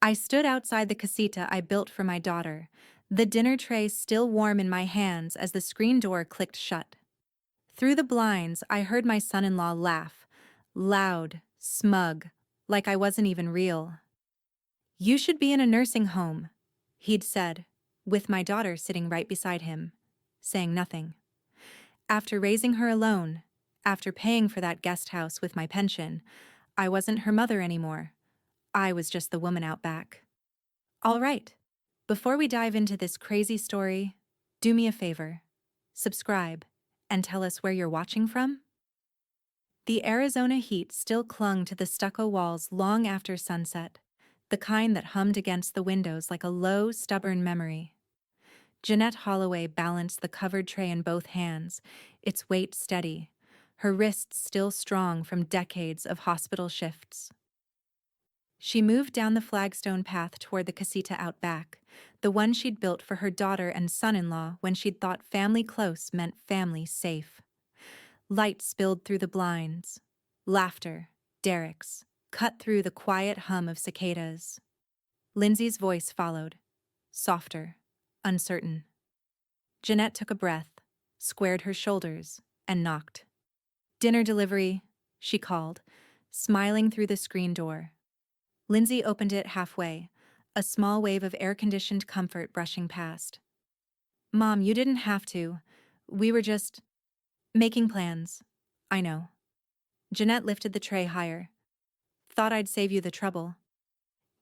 I stood outside the casita I built for my daughter, the dinner tray still warm in my hands as the screen door clicked shut. Through the blinds, I heard my son-in-law laugh, loud, smug, like I wasn't even real. "You should be in a nursing home," he'd said, with my daughter sitting right beside him, saying nothing. After raising her alone, after paying for that guest house with my pension, I wasn't her mother anymore. I was just the woman out back. All right. Before we dive into this crazy story, do me a favor. Subscribe and tell us where you're watching from. The Arizona heat still clung to the stucco walls long after sunset, the kind that hummed against the windows like a low, stubborn memory. Jeanette Holloway balanced the covered tray in both hands, its weight steady, her wrists still strong from decades of hospital shifts. She moved down the flagstone path toward the casita out back, the one she'd built for her daughter and son-in-law when she'd thought family close meant family safe. Light spilled through the blinds. Laughter, Derek's, cut through the quiet hum of cicadas. Lindsay's voice followed, softer, uncertain. Jeanette took a breath, squared her shoulders, and knocked. "Dinner delivery," she called, smiling through the screen door. Lindsay opened it halfway, a small wave of air-conditioned comfort brushing past. "Mom, you didn't have to. We were just making plans. I know." Jeanette lifted the tray higher. "Thought I'd save you the trouble."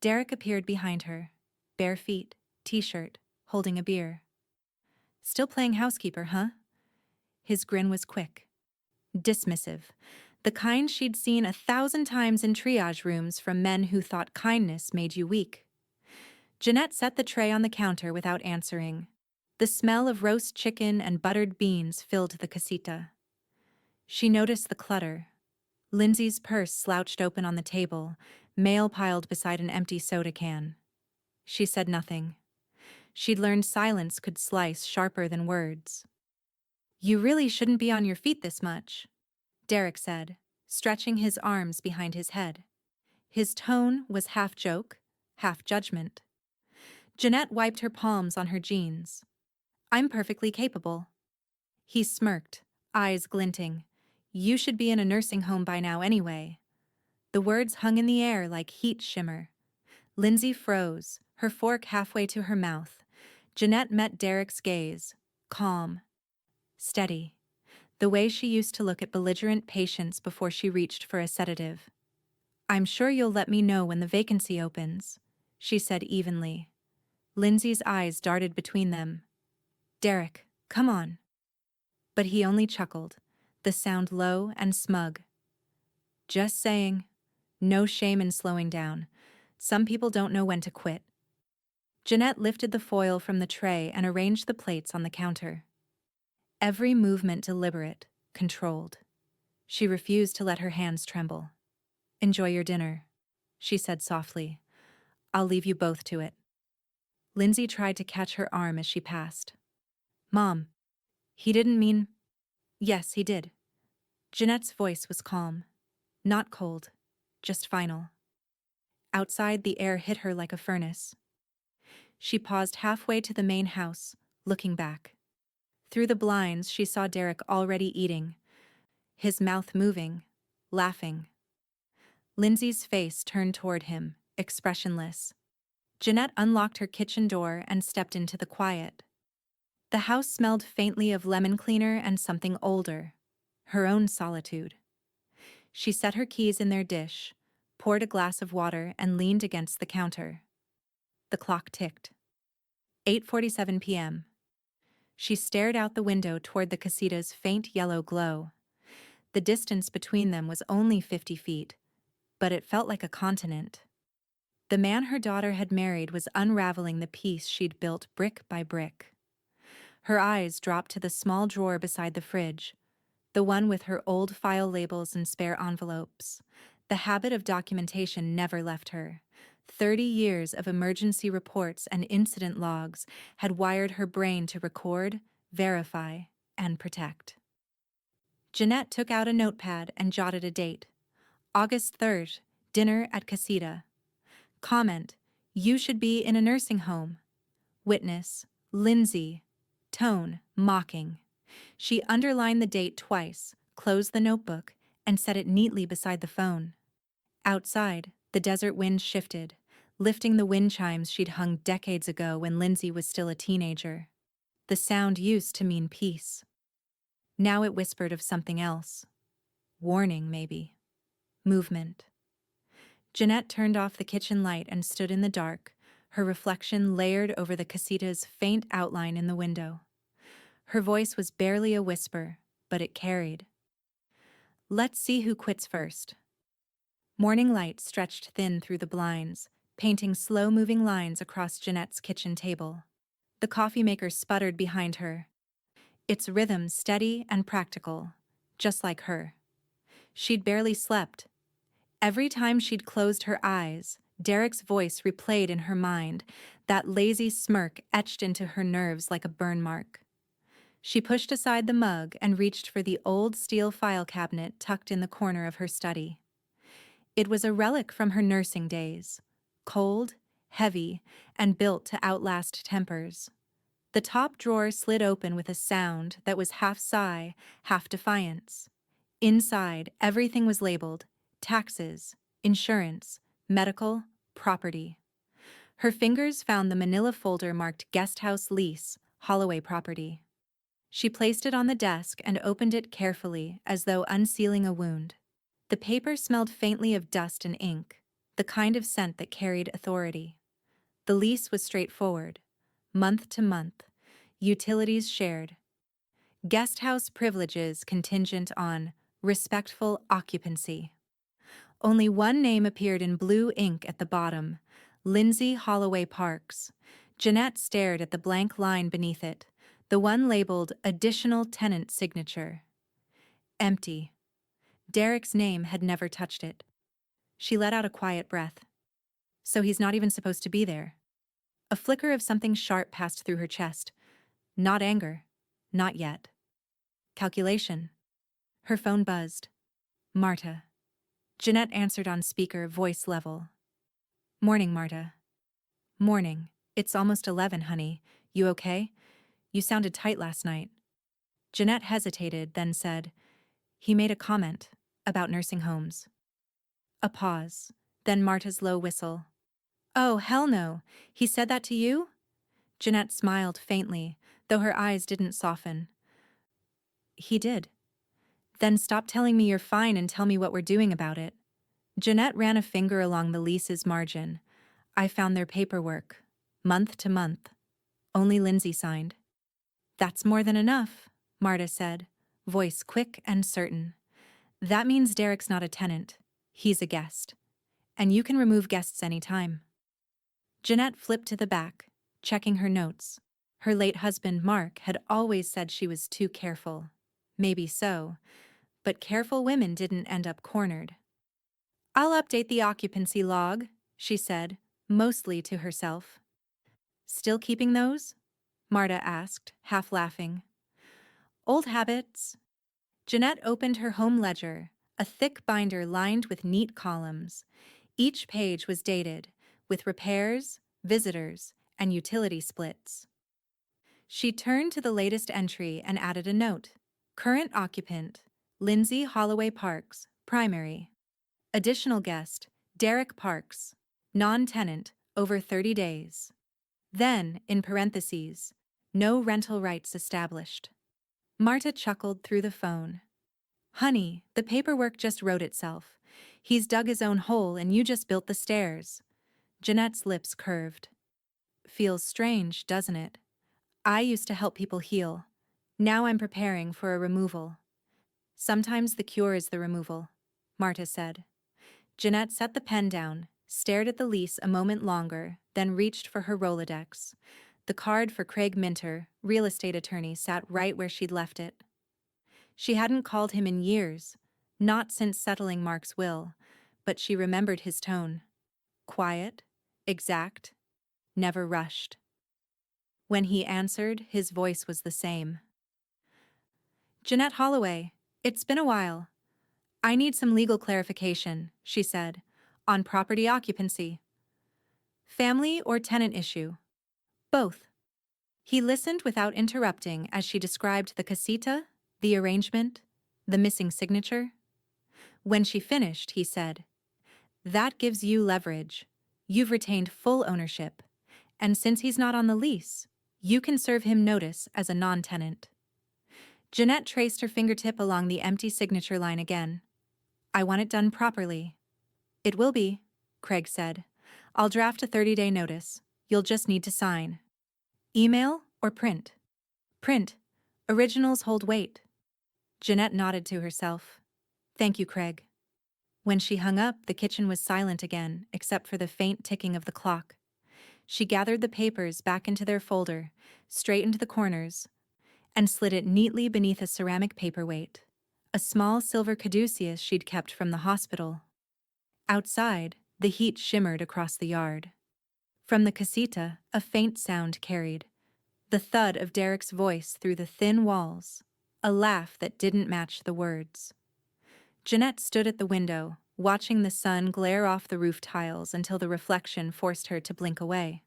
Derek appeared behind her, bare feet, t-shirt, holding a beer. "Still playing housekeeper, huh?" His grin was quick, dismissive, the kind she'd seen 1,000 times in triage rooms from men who thought kindness made you weak. Jeanette set the tray on the counter without answering. The smell of roast chicken and buttered beans filled the casita. She noticed the clutter. Lindsay's purse slouched open on the table, mail piled beside an empty soda can. She said nothing. She'd learned silence could slice sharper than words. "You really shouldn't be on your feet this much," Derek said, stretching his arms behind his head. His tone was half joke, half judgment. Jeanette wiped her palms on her jeans. "I'm perfectly capable." He smirked, eyes glinting. "You should be in a nursing home by now anyway." The words hung in the air like heat shimmer. Lindsay froze, her fork halfway to her mouth. Jeanette met Derek's gaze, calm, steady, the way she used to look at belligerent patients before she reached for a sedative. "I'm sure you'll let me know when the vacancy opens," she said evenly. Lindsay's eyes darted between them. "Derek, come on." But he only chuckled, the sound low and smug. "Just saying. No shame in slowing down. Some people don't know when to quit." Jeanette lifted the foil from the tray and arranged the plates on the counter. Every movement deliberate, controlled. She refused to let her hands tremble. "Enjoy your dinner," she said softly. "I'll leave you both to it." Lindsay tried to catch her arm as she passed. "Mom, he didn't mean—" "Yes, he did." Jeanette's voice was calm. Not cold, just final. Outside, the air hit her like a furnace. She paused halfway to the main house, looking back. Through the blinds, she saw Derek already eating, his mouth moving, laughing. Lindsay's face turned toward him, expressionless. Jeanette unlocked her kitchen door and stepped into the quiet. The house smelled faintly of lemon cleaner and something older, her own solitude. She set her keys in their dish, poured a glass of water, and leaned against the counter. The clock ticked. 8:47 p.m. She stared out the window toward the casita's faint yellow glow. The distance between them was only 50 feet, but it felt like a continent. The man her daughter had married was unraveling the piece she'd built brick by brick. Her eyes dropped to the small drawer beside the fridge, the one with her old file labels and spare envelopes. The habit of documentation never left her. 30 years of emergency reports and incident logs had wired her brain to record, verify, and protect. Jeanette took out a notepad and jotted a date. August 3rd, dinner at Casita. Comment, You should be in a nursing home. Witness, Lindsay. Tone, mocking. She underlined the date twice, closed the notebook, and set it neatly beside the phone. Outside, the desert wind shifted, lifting the wind chimes she'd hung decades ago when Lindsay was still a teenager. The sound used to mean peace. Now it whispered of something else. Warning, maybe. Movement. Jeanette turned off the kitchen light and stood in the dark, her reflection layered over the casita's faint outline in the window. Her voice was barely a whisper, but it carried. Let's see who quits first. Morning light stretched thin through the blinds, painting slow-moving lines across Jeanette's kitchen table. The coffee maker sputtered behind her, its rhythm steady and practical, just like her. She'd barely slept. Every time she'd closed her eyes, Derek's voice replayed in her mind, that lazy smirk etched into her nerves like a burn mark. She pushed aside the mug and reached for the old steel file cabinet tucked in the corner of her study. It was a relic from her nursing days, cold, heavy, and built to outlast tempers. The top drawer slid open with a sound that was half sigh, half defiance. Inside, everything was labeled: taxes, insurance, medical, property. Her fingers found the manila folder marked Guest House Lease, Holloway Property. She placed it on the desk and opened it carefully, as though unsealing a wound. The paper smelled faintly of dust and ink, the kind of scent that carried authority. The lease was straightforward. Month to month. Utilities shared. Guest house privileges contingent on respectful occupancy. Only one name appeared in blue ink at the bottom: Lindsay Holloway Parks. Jeanette stared at the blank line beneath it, the one labeled Additional Tenant Signature. Empty. Derek's name had never touched it. She let out a quiet breath. So he's not even supposed to be there. A flicker of something sharp passed through her chest. Not anger. Not yet. Calculation. Her phone buzzed. Marta. Jeanette answered on speaker, voice level. Morning, Marta. Morning. It's almost 11, honey. You okay? You sounded tight last night. Jeanette hesitated, then said, he made a comment about nursing homes. A pause, then Marta's low whistle. Oh, hell no. He said that to you? Jeanette smiled faintly, though her eyes didn't soften. He did. Then stop telling me you're fine and tell me what we're doing about it. Jeanette ran a finger along the lease's margin. I found their paperwork. Month to month. Only Lindsay signed. That's more than enough, Marta said, voice quick and certain. That means Derek's not a tenant. He's a guest. And you can remove guests anytime. Jeanette flipped to the back, checking her notes. Her late husband, Mark, had always said she was too careful. Maybe so, but careful women didn't end up cornered. I'll update the occupancy log, she said, mostly to herself. Still keeping those? Marta asked, half laughing. Old habits. Jeanette opened her home ledger, a thick binder lined with neat columns. Each page was dated, with repairs, visitors, and utility splits. She turned to the latest entry and added a note. Current occupant, Lindsay Holloway Parks, primary. Additional guest, Derek Parks, non-tenant, over 30 days. Then, in parentheses, no rental rights established. Marta chuckled through the phone. Honey, the paperwork just wrote itself. He's dug his own hole and you just built the stairs. Jeanette's lips curved. Feels strange, doesn't it? I used to help people heal. Now I'm preparing for a removal. Sometimes the cure is the removal, Marta said. Jeanette set the pen down, stared at the lease a moment longer, then reached for her Rolodex. The card for Craig Minter, real estate attorney, sat right where she'd left it. She hadn't called him in years, not since settling Mark's will, but she remembered his tone. Quiet, exact, never rushed. When he answered, his voice was the same. Jeanette Holloway, it's been a while. I need some legal clarification, she said, on property occupancy. Family or tenant issue? Both. He listened without interrupting as she described the casita, the arrangement, the missing signature. When she finished, he said, "That gives you leverage. You've retained full ownership. And since he's not on the lease, you can serve him notice as a non-tenant." Jeanette traced her fingertip along the empty signature line again. "I want it done properly." "It will be," Craig said. "I'll draft a 30-day notice. You'll just need to sign." "Email or print?" "Print. Originals hold weight." Jeanette nodded to herself. "Thank you, Craig." When she hung up, the kitchen was silent again, except for the faint ticking of the clock. She gathered the papers back into their folder, straightened the corners, and slid it neatly beneath a ceramic paperweight, a small silver caduceus she'd kept from the hospital. Outside, the heat shimmered across the yard. From the casita, a faint sound carried, the thud of Derek's voice through the thin walls, a laugh that didn't match the words. Jeanette stood at the window, watching the sun glare off the roof tiles until the reflection forced her to blink away.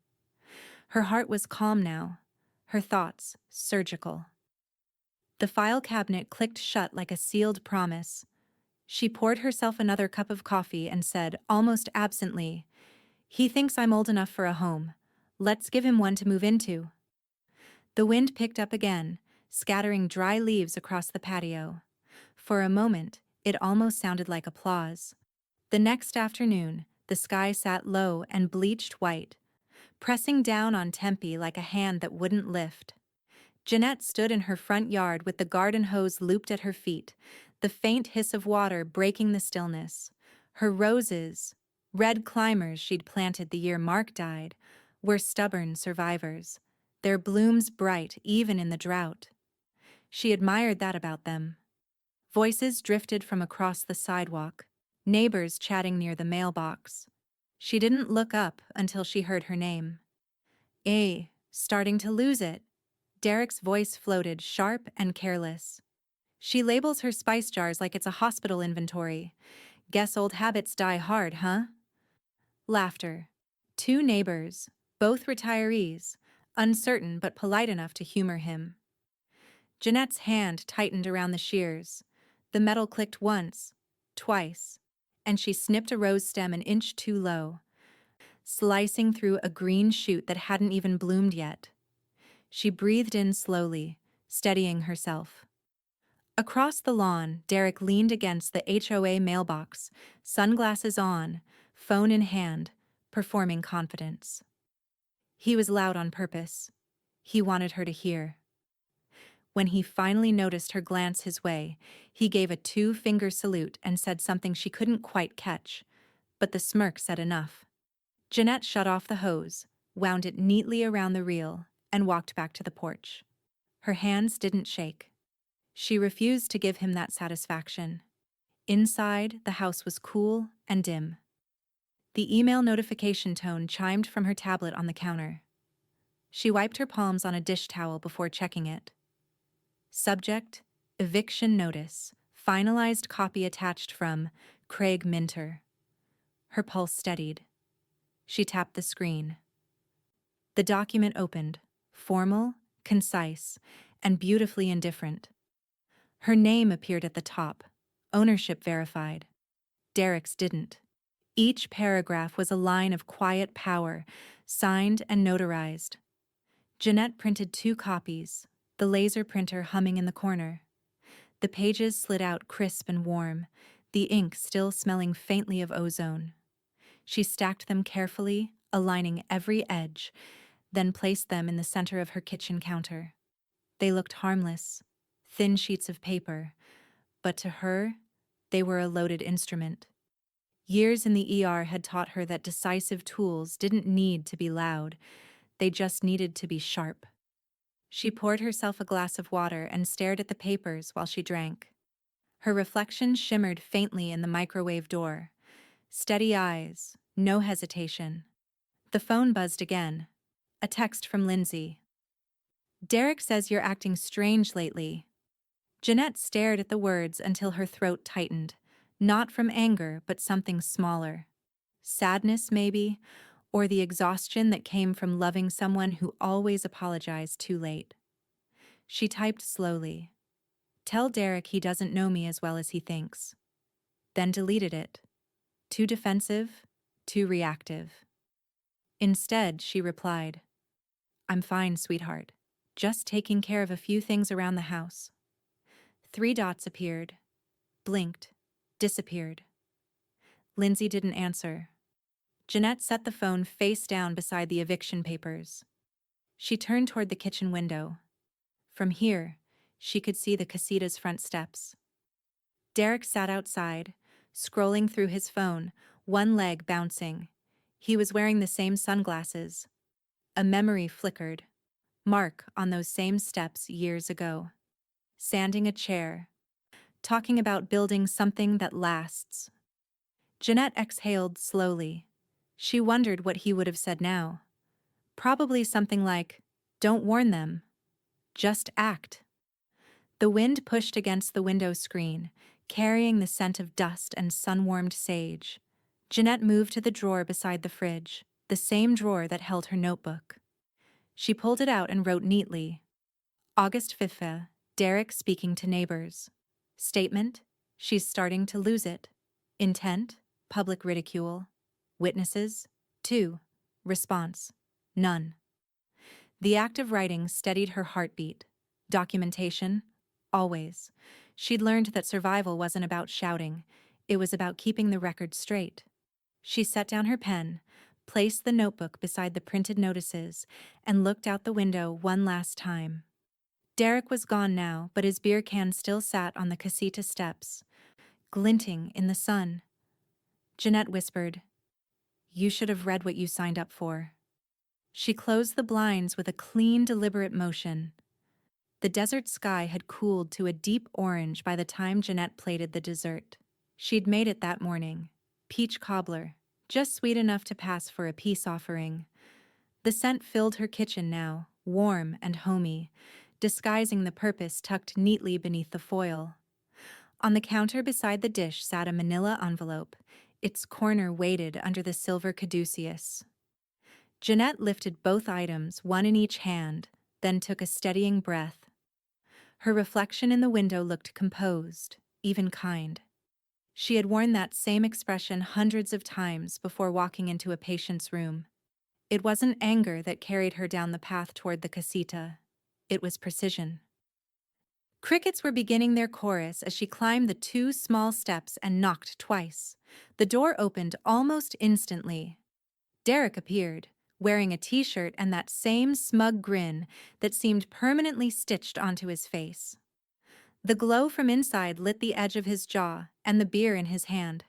Her heart was calm now, her thoughts surgical. The file cabinet clicked shut like a sealed promise. She poured herself another cup of coffee and said, almost absently, "He thinks I'm old enough for a home. Let's give him one to move into." The wind picked up again, scattering dry leaves across the patio. For a moment, it almost sounded like applause. The next afternoon, the sky sat low and bleached white, pressing down on Tempe like a hand that wouldn't lift. Jeanette stood in her front yard with the garden hose looped at her feet, the faint hiss of water breaking the stillness. Her roses, red climbers she'd planted the year Mark died, were stubborn survivors, their blooms bright even in the drought. She admired that about them. Voices drifted from across the sidewalk, neighbors chatting near the mailbox. She didn't look up until she heard her name. Starting to lose it." Derek's voice floated, sharp and careless. "She labels her spice jars like it's a hospital inventory. Guess old habits die hard, huh?" Laughter. Two neighbors, both retirees, uncertain but polite enough to humor him. Jeanette's hand tightened around the shears. The metal clicked once, twice, and she snipped a rose stem an inch too low, slicing through a green shoot that hadn't even bloomed yet. She breathed in slowly, steadying herself. Across the lawn, Derek leaned against the HOA mailbox, sunglasses on, phone in hand, performing confidence. He was loud on purpose. He wanted her to hear. When he finally noticed her glance his way, he gave a two-finger salute and said something she couldn't quite catch, but the smirk said enough. Jeanette shut off the hose, wound it neatly around the reel, and walked back to the porch. Her hands didn't shake. She refused to give him that satisfaction. Inside, the house was cool and dim. The email notification tone chimed from her tablet on the counter. She wiped her palms on a dish towel before checking it. Subject: Eviction Notice. Finalized copy attached from Craig Minter. Her pulse steadied. She tapped the screen. The document opened, formal, concise, and beautifully indifferent. Her name appeared at the top, ownership verified. Derek's didn't. Each paragraph was a line of quiet power, signed and notarized. Jeanette printed 2 copies, the laser printer humming in the corner. The pages slid out crisp and warm, the ink still smelling faintly of ozone. She stacked them carefully, aligning every edge, then placed them in the center of her kitchen counter. They looked harmless, thin sheets of paper, but to her, they were a loaded instrument. Years in the ER had taught her that decisive tools didn't need to be loud, they just needed to be sharp. She poured herself a glass of water and stared at the papers while she drank. Her reflection shimmered faintly in the microwave door. Steady eyes, no hesitation. The phone buzzed again. A text from Lindsay. "Derek says you're acting strange lately." Jeanette stared at the words until her throat tightened, not from anger but something smaller. Sadness, maybe, or the exhaustion that came from loving someone who always apologized too late. She typed slowly. Tell Derek he doesn't know me as well as he thinks. Then deleted it. Too defensive, too reactive. Instead, she replied, I'm fine, sweetheart. Just taking care of a few things around the house. 3 dots appeared, blinked, disappeared. Lindsay didn't answer. Jeanette set the phone face down beside the eviction papers. She turned toward the kitchen window. From here, she could see the casita's front steps. Derek sat outside, scrolling through his phone, one leg bouncing. He was wearing the same sunglasses. A memory flickered. Mark on those same steps years ago. Sanding a chair. Talking about building something that lasts. Jeanette exhaled slowly. She wondered what he would have said now. Probably something like, don't warn them. Just act. The wind pushed against the window screen, carrying the scent of dust and sun-warmed sage. Jeanette moved to the drawer beside the fridge, the same drawer that held her notebook. She pulled it out and wrote neatly. August 5th, Derek speaking to neighbors. Statement, she's starting to lose it. Intent, public ridicule. Witnesses, 2. Response, none. The act of writing steadied her heartbeat. Documentation, always. She'd learned that survival wasn't about shouting, it was about keeping the record straight. She set down her pen, placed the notebook beside the printed notices, and looked out the window one last time. Derek was gone now, but his beer can still sat on the casita steps, glinting in the sun. Jeanette whispered, You should have read what you signed up for. She closed the blinds with a clean, deliberate motion. The desert sky had cooled to a deep orange by the time Jeanette plated the dessert. She'd made it that morning. Peach cobbler, just sweet enough to pass for a peace offering. The scent filled her kitchen now, warm and homey, disguising the purpose tucked neatly beneath the foil. On the counter beside the dish sat a manila envelope, its corner weighted under the silver caduceus. Jeanette lifted both items, one in each hand, then took a steadying breath. Her reflection in the window looked composed, even kind. She had worn that same expression hundreds of times before walking into a patient's room. It wasn't anger that carried her down the path toward the casita. It was precision. Crickets were beginning their chorus as she climbed the 2 small steps and knocked twice. The door opened almost instantly. Derek appeared, wearing a t-shirt and that same smug grin that seemed permanently stitched onto his face. The glow from inside lit the edge of his jaw and the beer in his hand.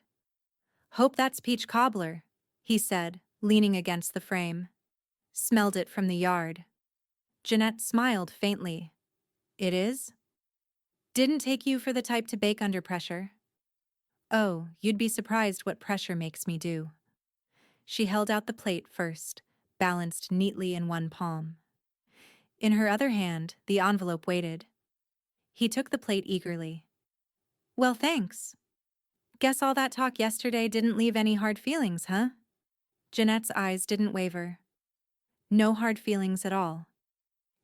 Hope that's peach cobbler, he said, leaning against the frame. Smelled it from the yard. Jeanette smiled faintly. It is? Didn't take you for the type to bake under pressure. Oh, you'd be surprised what pressure makes me do. She held out the plate first, balanced neatly in one palm. In her other hand, the envelope waited. He took the plate eagerly. Well, thanks. Guess all that talk yesterday didn't leave any hard feelings, huh? Jeanette's eyes didn't waver. No hard feelings at all.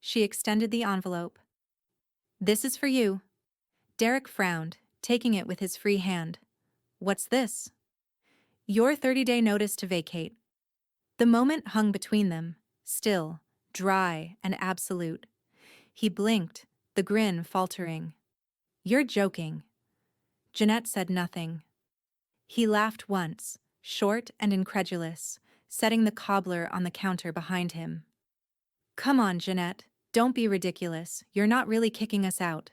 She extended the envelope. This is for you. Derek frowned, taking it with his free hand. What's this? Your 30-day notice to vacate. The moment hung between them, still, dry, and absolute. He blinked, the grin faltering. You're joking. Jeanette said nothing. He laughed once, short and incredulous, setting the cobbler on the counter behind him. Come on, Jeanette, don't be ridiculous. You're not really kicking us out.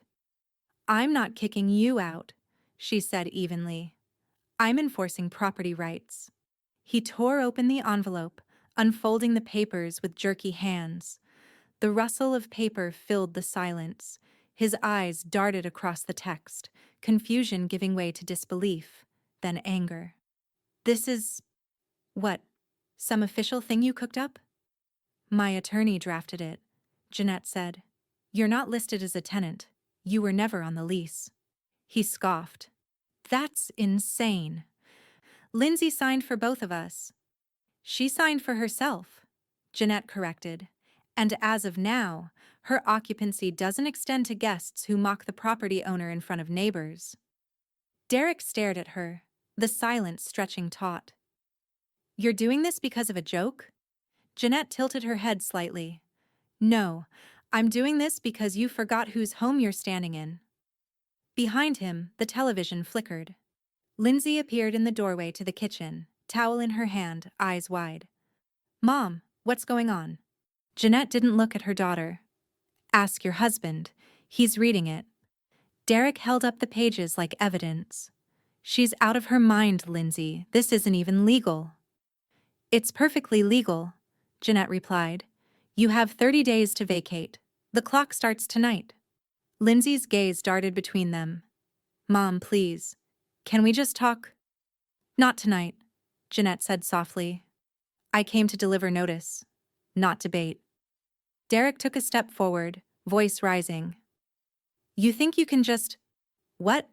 I'm not kicking you out, she said evenly. I'm enforcing property rights. He tore open the envelope, unfolding the papers with jerky hands. The rustle of paper filled the silence. His eyes darted across the text, confusion giving way to disbelief, then anger. This is... what? Some official thing you cooked up? My attorney drafted it, Jeanette said. You're not listed as a tenant. You were never on the lease. He scoffed. That's insane. Lindsay signed for both of us. She signed for herself, Jeanette corrected. And as of now, her occupancy doesn't extend to guests who mock the property owner in front of neighbors. Derek stared at her, the silence stretching taut. You're doing this because of a joke? Jeanette tilted her head slightly. No, I'm doing this because you forgot whose home you're standing in. Behind him, the television flickered. Lindsay appeared in the doorway to the kitchen, towel in her hand, eyes wide. Mom, what's going on? Jeanette didn't look at her daughter. Ask your husband. He's reading it. Derek held up the pages like evidence. She's out of her mind, Lindsay. This isn't even legal. It's perfectly legal, Jeanette replied. You have 30 days to vacate. The clock starts tonight. Lindsay's gaze darted between them. Mom, please. Can we just talk? Not tonight, Jeanette said softly. I came to deliver notice, not debate. Derek took a step forward, voice rising. You think you can just… what?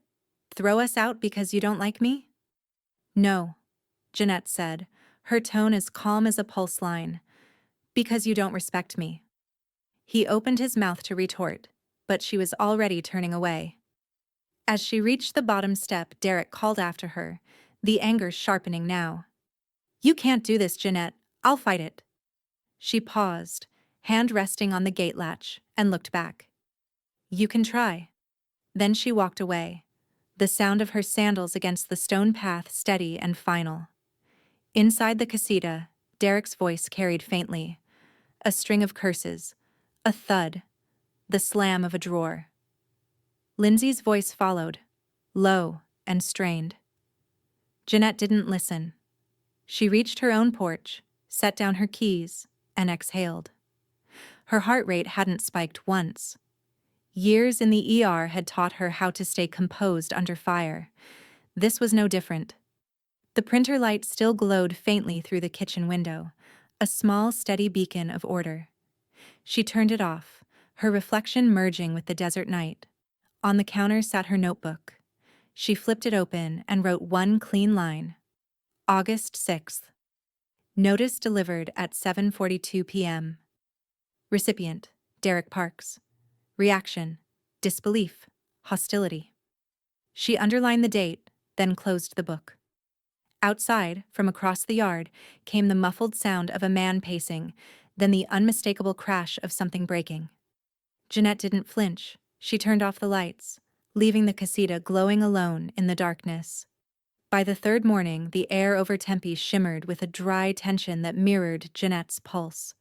Throw us out because you don't like me? No, Jeanette said, her tone as calm as a pulse line. Because you don't respect me. He opened his mouth to retort, but she was already turning away. As she reached the bottom step, Derek called after her, the anger sharpening now. You can't do this, Jeanette. I'll fight it. She paused, hand resting on the gate latch, and looked back. You can try. Then she walked away, the sound of her sandals against the stone path steady and final. Inside the casita, Derek's voice carried faintly. A string of curses, a thud, the slam of a drawer. Lindsay's voice followed, low and strained. Jeanette didn't listen. She reached her own porch, set down her keys, and exhaled. Her heart rate hadn't spiked once. Years in the ER had taught her how to stay composed under fire. This was no different. The printer light still glowed faintly through the kitchen window, a small, steady beacon of order. She turned it off, her reflection merging with the desert night. On the counter sat her notebook. She flipped it open and wrote one clean line. August 6th. Notice delivered at 7:42 p.m. Recipient, Derek Parks. Reaction, disbelief, hostility. She underlined the date, then closed the book. Outside, from across the yard, came the muffled sound of a man pacing, then the unmistakable crash of something breaking. Jeanette didn't flinch. She turned off the lights, leaving the casita glowing alone in the darkness. By the third morning, the air over Tempe shimmered with a dry tension that mirrored Jeanette's pulse.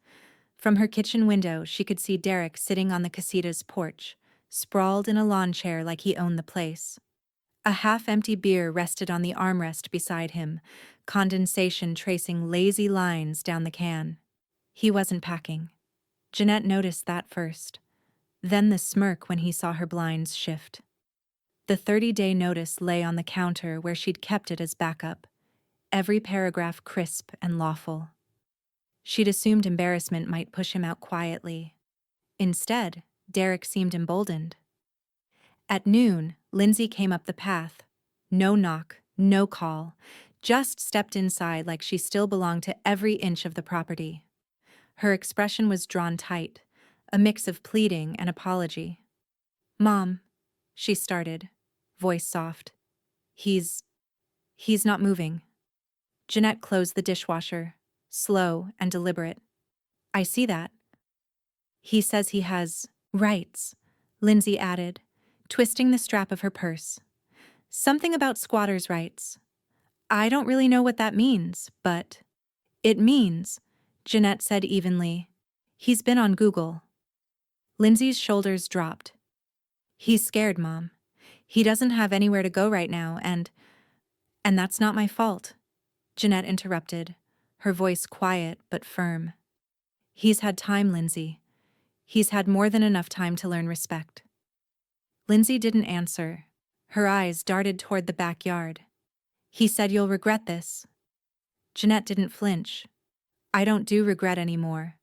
From her kitchen window, she could see Derek sitting on the casita's porch, sprawled in a lawn chair like he owned the place. A half-empty beer rested on the armrest beside him, condensation tracing lazy lines down the can. He wasn't packing. Jeanette noticed that first. Then the smirk when he saw her blinds shift. The 30-day notice lay on the counter where she'd kept it as backup, every paragraph crisp and lawful. She'd assumed embarrassment might push him out quietly. Instead, Derek seemed emboldened. At noon, Lindsay came up the path. No knock, no call, just stepped inside like she still belonged to every inch of the property. Her expression was drawn tight, a mix of pleading and apology. Mom, she started, voice soft. He's not moving. Jeanette closed the dishwasher, slow and deliberate. I see that. He says he has rights, Lindsay added, twisting the strap of her purse. Something about squatters' rights. I don't really know what that means, but… It means, Jeanette said evenly, he's been on Google. Lindsay's shoulders dropped. He's scared, Mom. He doesn't have anywhere to go right now, and that's not my fault, Jeanette interrupted, her voice quiet but firm. He's had time, Lindsay. He's had more than enough time to learn respect. Lindsay didn't answer. Her eyes darted toward the backyard. He said you'll regret this. Jeanette didn't flinch. I don't do regret anymore.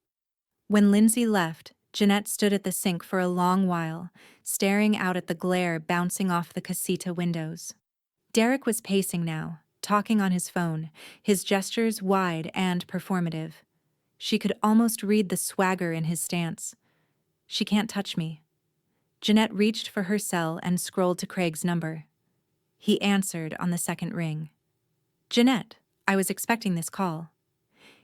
When Lindsay left, Jeanette stood at the sink for a long while, staring out at the glare bouncing off the casita windows. Derek was pacing now, talking on his phone, his gestures wide and performative. She could almost read the swagger in his stance. She can't touch me. Jeanette reached for her cell and scrolled to Craig's number. He answered on the second ring. Jeanette, I was expecting this call.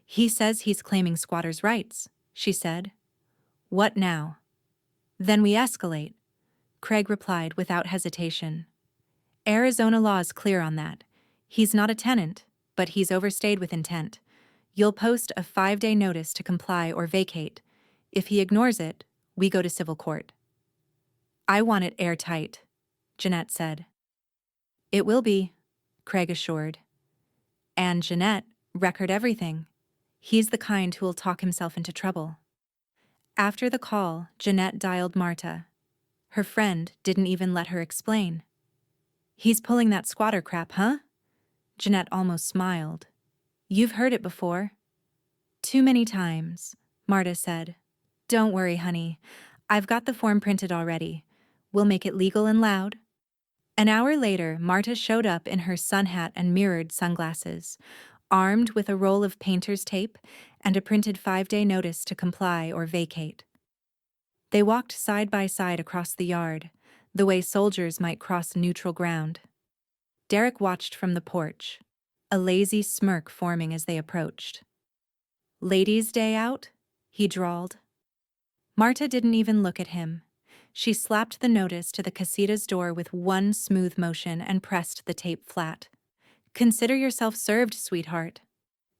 He says he's claiming squatters' rights, she said. What now? Then we escalate, Craig replied without hesitation. Arizona law is clear on that. He's not a tenant, but he's overstayed with intent. You'll post a 5-day notice to comply or vacate. If he ignores it, we go to civil court. I want it airtight, Jeanette said. It will be, Craig assured. And Jeanette, record everything. He's the kind who will talk himself into trouble. After the call, Jeanette dialed Marta. Her friend didn't even let her explain. He's pulling that squatter crap, huh? Jeanette almost smiled. You've heard it before. Too many times, Marta said. Don't worry, honey. I've got the form printed already. We'll make it legal and loud. An hour later, Marta showed up in her sun hat and mirrored sunglasses, armed with a roll of painter's tape and a printed 5-day notice to comply or vacate. They walked side by side across the yard, the way soldiers might cross neutral ground. Derek watched from the porch, a lazy smirk forming as they approached. Ladies' day out? He drawled. Marta didn't even look at him. She slapped the notice to the casita's door with one smooth motion and pressed the tape flat. Consider yourself served, sweetheart.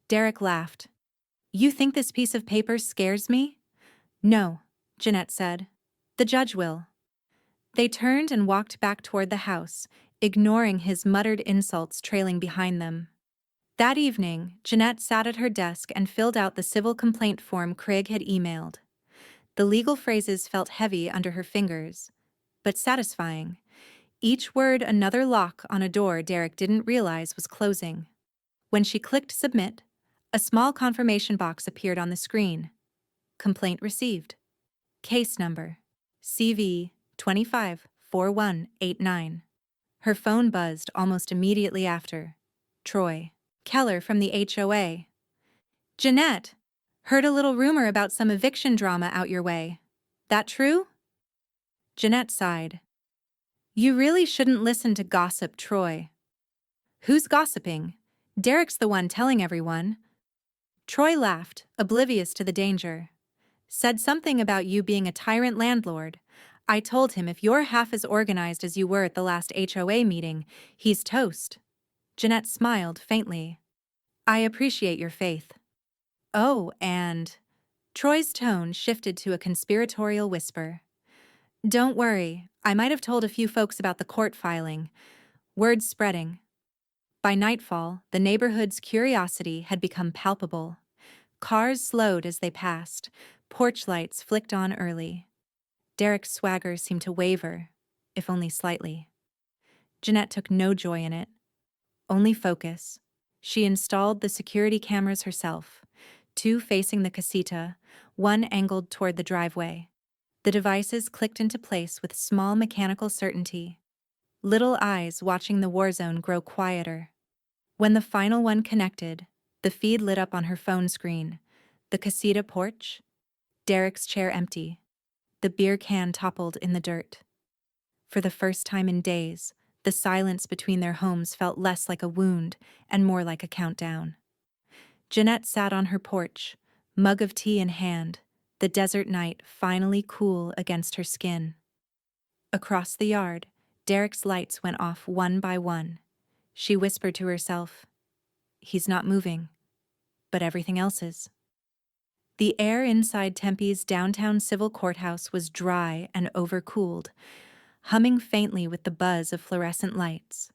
Derek laughed. You think this piece of paper scares me? No, Jeanette said. The judge will. They turned and walked back toward the house, ignoring his muttered insults trailing behind them. That evening, Jeanette sat at her desk and filled out the civil complaint form Craig had emailed. The legal phrases felt heavy under her fingers, but satisfying. Each word another lock on a door Derek didn't realize was closing. When she clicked submit, a small confirmation box appeared on the screen. Complaint received. Case number CV 254189. Her phone buzzed almost immediately after. Troy Keller from the HOA. Jeanette, heard a little rumor about some eviction drama out your way. That true? Jeanette sighed. You really shouldn't listen to gossip, Troy. Who's gossiping? Derek's the one telling everyone. Troy laughed, oblivious to the danger. Said something about you being a tyrant landlord. I told him if you're half as organized as you were at the last HOA meeting, he's toast. Jeanette smiled faintly. I appreciate your faith. Oh, and... Troy's tone shifted to a conspiratorial whisper. Don't worry, I might have told a few folks about the court filing. Word spreading. By nightfall, the neighborhood's curiosity had become palpable. Cars slowed as they passed. Porch lights flicked on early. Derek's swagger seemed to waver, if only slightly. Jeanette took no joy in it. Only focus. She installed the security cameras herself, 2 facing the casita, 1 angled toward the driveway. The devices clicked into place with small mechanical certainty. Little eyes watching the war zone grow quieter. When the final one connected, the feed lit up on her phone screen. The casita porch, Derek's chair empty. The beer can toppled in the dirt. For the first time in days, the silence between their homes felt less like a wound and more like a countdown. Jeanette sat on her porch, mug of tea in hand, the desert night finally cool against her skin. Across the yard, Derek's lights went off one by one. She whispered to herself, he's not moving, but everything else is. The air inside Tempe's downtown civil courthouse was dry and overcooled, humming faintly with the buzz of fluorescent lights.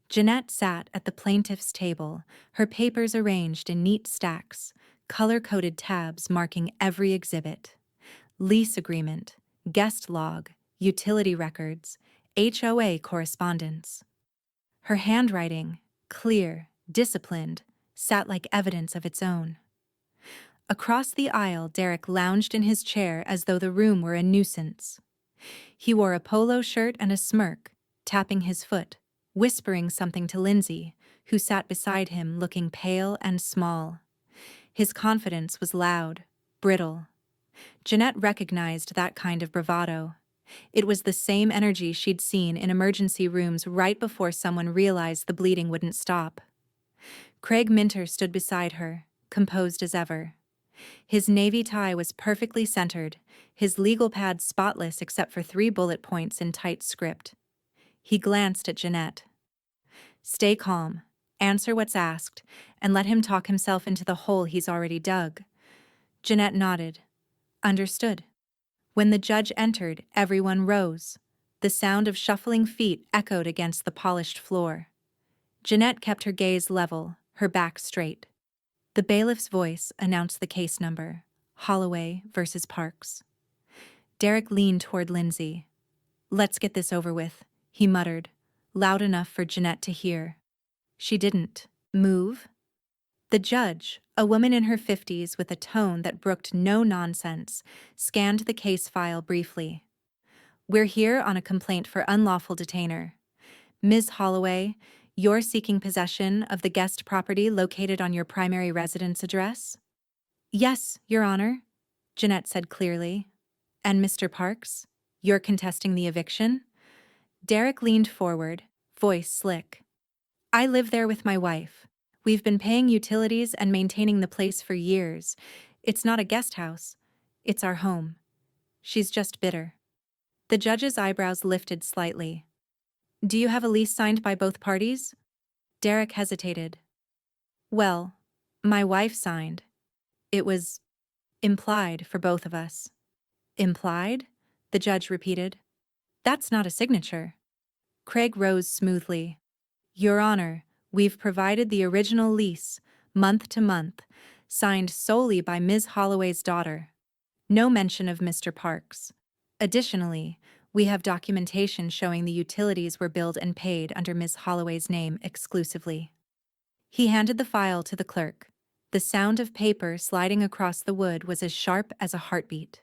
Jeanette sat at the plaintiff's table, her papers arranged in neat stacks, color-coded tabs marking every exhibit. Lease agreement, guest log, utility records, HOA correspondence. Her handwriting, clear, disciplined, sat like evidence of its own. Across the aisle, Derek lounged in his chair as though the room were a nuisance. He wore a polo shirt and a smirk, tapping his foot, whispering something to Lindsay, who sat beside him looking pale and small. His confidence was loud, brittle. Jeanette recognized that kind of bravado. It was the same energy she'd seen in emergency rooms right before someone realized the bleeding wouldn't stop. Craig Minter stood beside her, composed as ever. His navy tie was perfectly centered, his legal pad spotless except for 3 bullet points in tight script. He glanced at Jeanette. "Stay calm, answer what's asked, and let him talk himself into the hole he's already dug." Jeanette nodded. "Understood." When the judge entered, everyone rose. The sound of shuffling feet echoed against the polished floor. Jeanette kept her gaze level, her back straight. The bailiff's voice announced the case number: Holloway versus Parks. Derek leaned toward Lindsay. "Let's get this over with," he muttered, loud enough for Jeanette to hear. She didn't move. The judge, a woman in her 50s with a tone that brooked no nonsense, scanned the case file briefly. "We're here on a complaint for unlawful detainer. Ms. Holloway, you're seeking possession of the guest property located on your primary residence address?" "Yes, Your Honor," Jeanette said clearly. "And Mr. Parks, you're contesting the eviction?" Derek leaned forward, voice slick. "I live there with my wife. We've been paying utilities and maintaining the place for years. It's not a guest house. It's our home. She's just bitter." The judge's eyebrows lifted slightly. "Do you have a lease signed by both parties?" Derek hesitated. "Well, my wife signed. It was implied for both of us." "Implied?" the judge repeated. "That's not a signature." Craig rose smoothly. "Your Honor, we've provided the original lease, month to month, signed solely by Ms. Holloway's daughter. No mention of Mr. Parks. Additionally, we have documentation showing the utilities were billed and paid under Ms. Holloway's name exclusively." He handed the file to the clerk. The sound of paper sliding across the wood was as sharp as a heartbeat.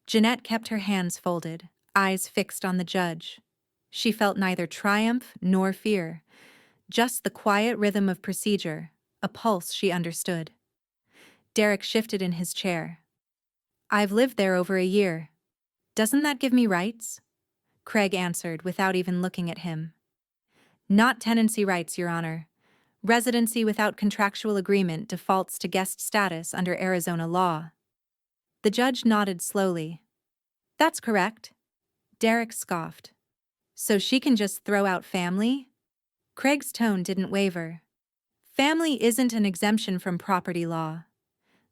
Jeanette kept her hands folded, eyes fixed on the judge. She felt neither triumph nor fear, just the quiet rhythm of procedure, a pulse she understood. Derek shifted in his chair. "I've lived there over a year. Doesn't that give me rights?" Craig answered without even looking at him. "Not tenancy rights, Your Honor. Residency without contractual agreement defaults to guest status under Arizona law." The judge nodded slowly. "That's correct." Derek scoffed. "So she can just throw out family?" Craig's tone didn't waver. "Family isn't an exemption from property law."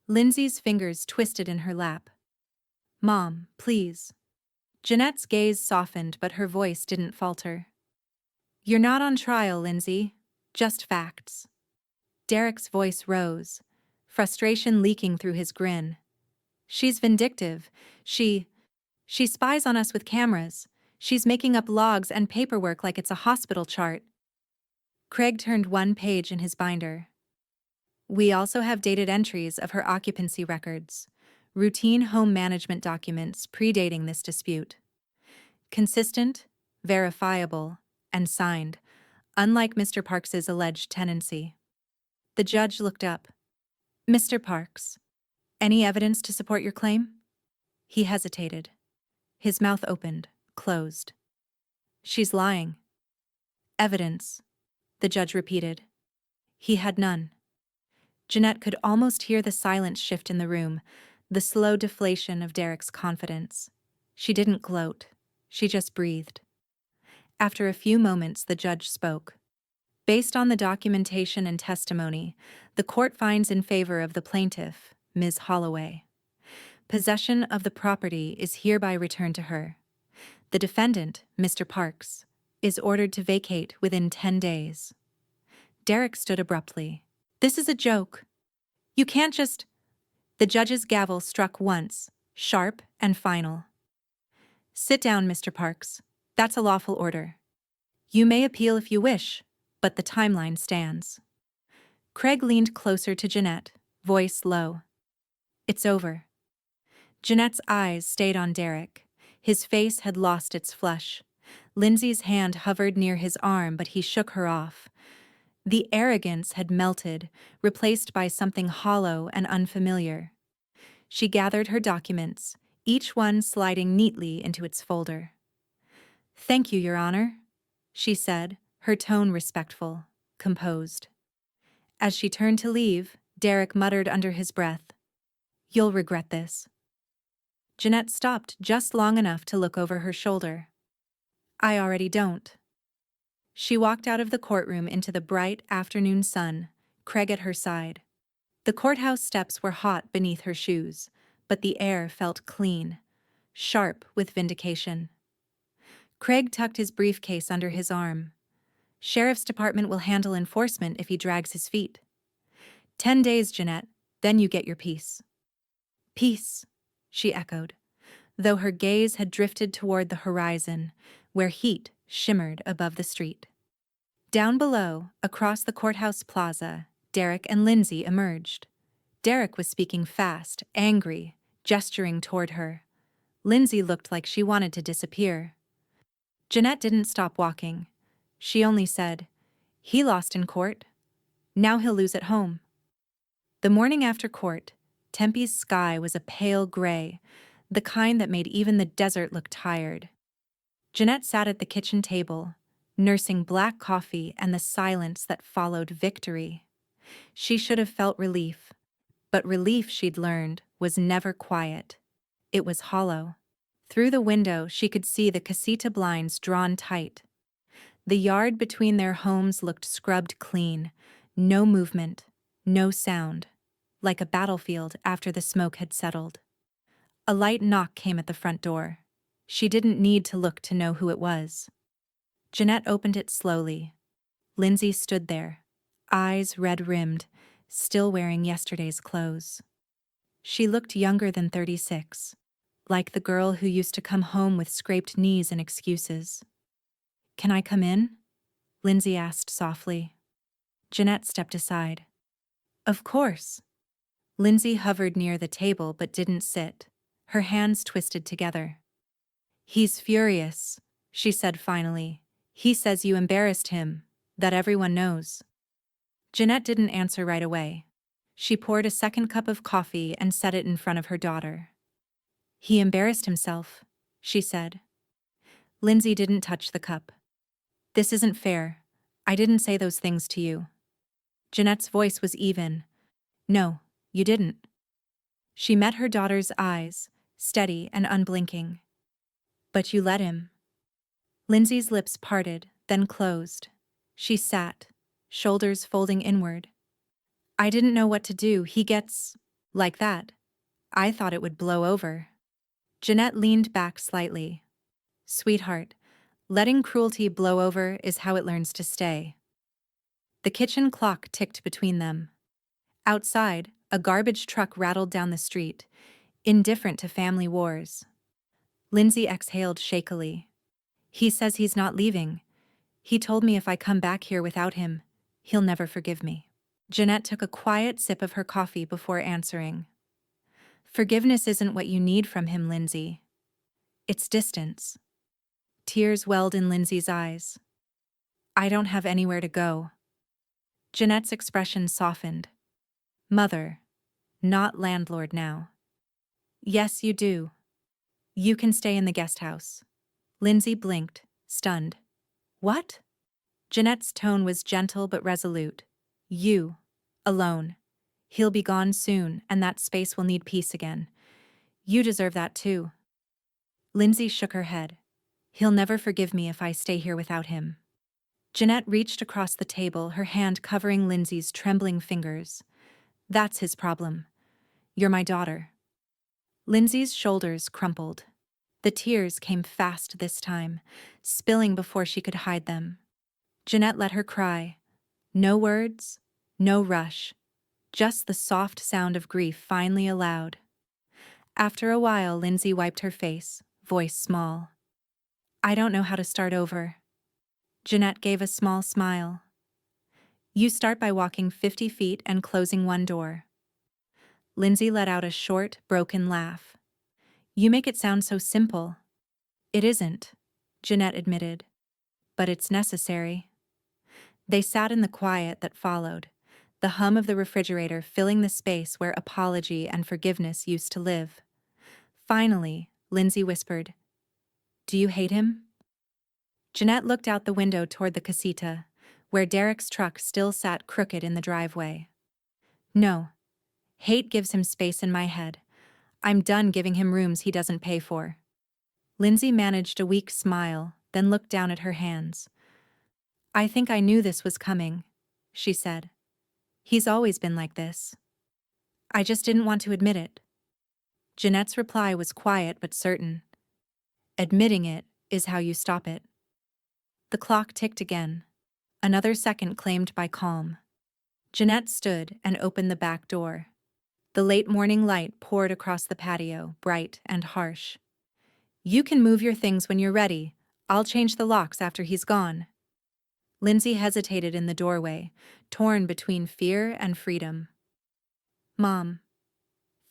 Lindsay's fingers twisted in her lap. "Mom, please." Jeanette's gaze softened, but her voice didn't falter. "You're not on trial, Lindsay. Just facts." Derek's voice rose, frustration leaking through his grin. "She's vindictive. She spies on us with cameras. She's making up logs and paperwork like it's a hospital chart." Craig turned one page in his binder. "We also have dated entries of her occupancy records, routine home management documents predating this dispute. Consistent, verifiable, and signed, unlike Mr. Parks's alleged tenancy." The judge looked up. "Mr. Parks, any evidence to support your claim?" He hesitated. His mouth opened, closed. "She's lying." "Evidence," the judge repeated. He had none. Jeanette could almost hear the silence shift in the room, the slow deflation of Derek's confidence. She didn't gloat. She just breathed. After a few moments, the judge spoke. "Based on the documentation and testimony, the court finds in favor of the plaintiff, Ms. Holloway. Possession of the property is hereby returned to her. The defendant, Mr. Parks, is ordered to vacate within 10 days. Derek stood abruptly. "This is a joke. You can't just—" The judge's gavel struck once, sharp and final. "Sit down, Mr. Parks. That's a lawful order. You may appeal if you wish, but the timeline stands." Craig leaned closer to Jeanette, voice low. "It's over." Jeanette's eyes stayed on Derek. His face had lost its flush. Lindsay's hand hovered near his arm, but he shook her off. The arrogance had melted, replaced by something hollow and unfamiliar. She gathered her documents, each one sliding neatly into its folder. "Thank you, Your Honor," she said, her tone respectful, composed. As she turned to leave, Derek muttered under his breath, "You'll regret this." Jeanette stopped just long enough to look over her shoulder. "I already don't." She walked out of the courtroom into the bright afternoon sun, Craig at her side. The courthouse steps were hot beneath her shoes, but the air felt clean, sharp with vindication. Craig tucked his briefcase under his arm. "Sheriff's Department will handle enforcement if he drags his feet." 10 days, Jeanette, then you get your peace." "Peace," she echoed, though her gaze had drifted toward the horizon, where heat shimmered above the street. Down below, across the courthouse plaza, Derek and Lindsay emerged. Derek was speaking fast, angry, gesturing toward her. Lindsay looked like she wanted to disappear. Jeanette didn't stop walking. She only said, "He lost in court. Now he'll lose at home." The morning after court, Tempe's sky was a pale gray, the kind that made even the desert look tired. Jeanette sat at the kitchen table, nursing black coffee and the silence that followed victory. She should have felt relief, but relief, she'd learned, was never quiet. It was hollow. Through the window, she could see the casita blinds drawn tight. The yard between their homes looked scrubbed clean, no movement, no sound, like a battlefield after the smoke had settled. A light knock came at the front door. She didn't need to look to know who it was. Jeanette opened it slowly. Lindsay stood there, eyes red-rimmed, still wearing yesterday's clothes. She looked younger than 36, like the girl who used to come home with scraped knees and excuses. "Can I come in?" Lindsay asked softly. Jeanette stepped aside. "Of course." Lindsay hovered near the table but didn't sit, her hands twisted together. "He's furious," she said finally. "He says you embarrassed him, that everyone knows." Jeanette didn't answer right away. She poured a second cup of coffee and set it in front of her daughter. "He embarrassed himself," she said. Lindsay didn't touch the cup. "This isn't fair. I didn't say those things to you." Jeanette's voice was even. "No, you didn't." She met her daughter's eyes, steady and unblinking. "But you let him." Lindsay's lips parted, then closed. She sat, shoulders folding inward. "I didn't know what to do. He gets like that. I thought it would blow over." Jeanette leaned back slightly. "Sweetheart, letting cruelty blow over is how it learns to stay." The kitchen clock ticked between them. Outside, a garbage truck rattled down the street, indifferent to family wars. Lindsay exhaled shakily. "He says he's not leaving. He told me if I come back here without him, he'll never forgive me." Jeanette took a quiet sip of her coffee before answering. "Forgiveness isn't what you need from him, Lindsay. It's distance." Tears welled in Lindsay's eyes. "I don't have anywhere to go." Jeanette's expression softened. "Mother, not landlord now." "Yes, you do. You can stay in the guest house." Lindsay blinked, stunned. "What?" Jeanette's tone was gentle but resolute. "You. Alone. He'll be gone soon, and that space will need peace again. You deserve that too." Lindsay shook her head. "He'll never forgive me if I stay here without him." Jeanette reached across the table, her hand covering Lindsay's trembling fingers. "That's his problem. You're my daughter." Lindsay's shoulders crumpled. The tears came fast this time, spilling before she could hide them. Jeanette let her cry. No words, no rush, just the soft sound of grief finally allowed. After a while, Lindsay wiped her face, voice small. "I don't know how to start over." Jeanette gave a small smile. "You start by walking 50 feet and closing one door." Lindsay let out a short, broken laugh. "You make it sound so simple." "It isn't," Jeanette admitted. "But it's necessary." They sat in the quiet that followed, the hum of the refrigerator filling the space where apology and forgiveness used to live. Finally, Lindsay whispered, "Do you hate him?" Jeanette looked out the window toward the casita, where Derek's truck still sat crooked in the driveway. "No. Hate gives him space in my head. I'm done giving him rooms he doesn't pay for." Lindsay managed a weak smile, then looked down at her hands. "I think I knew this was coming," she said. "He's always been like this. I just didn't want to admit it." Jeanette's reply was quiet but certain. "Admitting it is how you stop it." The clock ticked again, another second claimed by calm. Jeanette stood and opened the back door. The late morning light poured across the patio, bright and harsh. "You can move your things when you're ready. I'll change the locks after he's gone." Lindsay hesitated in the doorway, torn between fear and freedom. "Mom.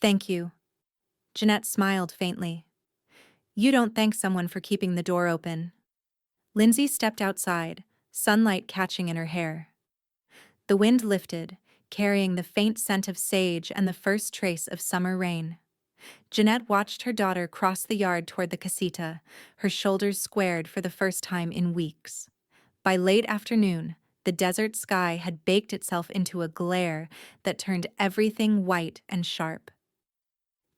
Thank you." Jeanette smiled faintly. "You don't thank someone for keeping the door open." Lindsay stepped outside, sunlight catching in her hair. The wind lifted, carrying the faint scent of sage and the first trace of summer rain. Jeanette watched her daughter cross the yard toward the casita, her shoulders squared for the first time in weeks. By late afternoon, the desert sky had baked itself into a glare that turned everything white and sharp.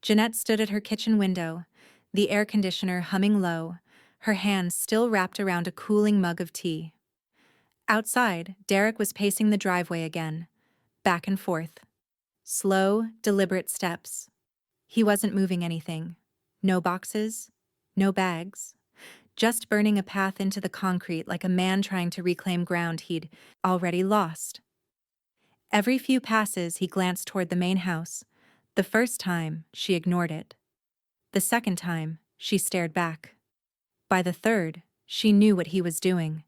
Jeanette stood at her kitchen window, the air conditioner humming low, her hands still wrapped around a cooling mug of tea. Outside, Derek was pacing the driveway again, back and forth. Slow, deliberate steps. He wasn't moving anything. No boxes, no bags. Just burning a path into the concrete like a man trying to reclaim ground he'd already lost. Every few passes, he glanced toward the main house. The first time, she ignored it. The second time, she stared back. By the third, she knew what he was doing.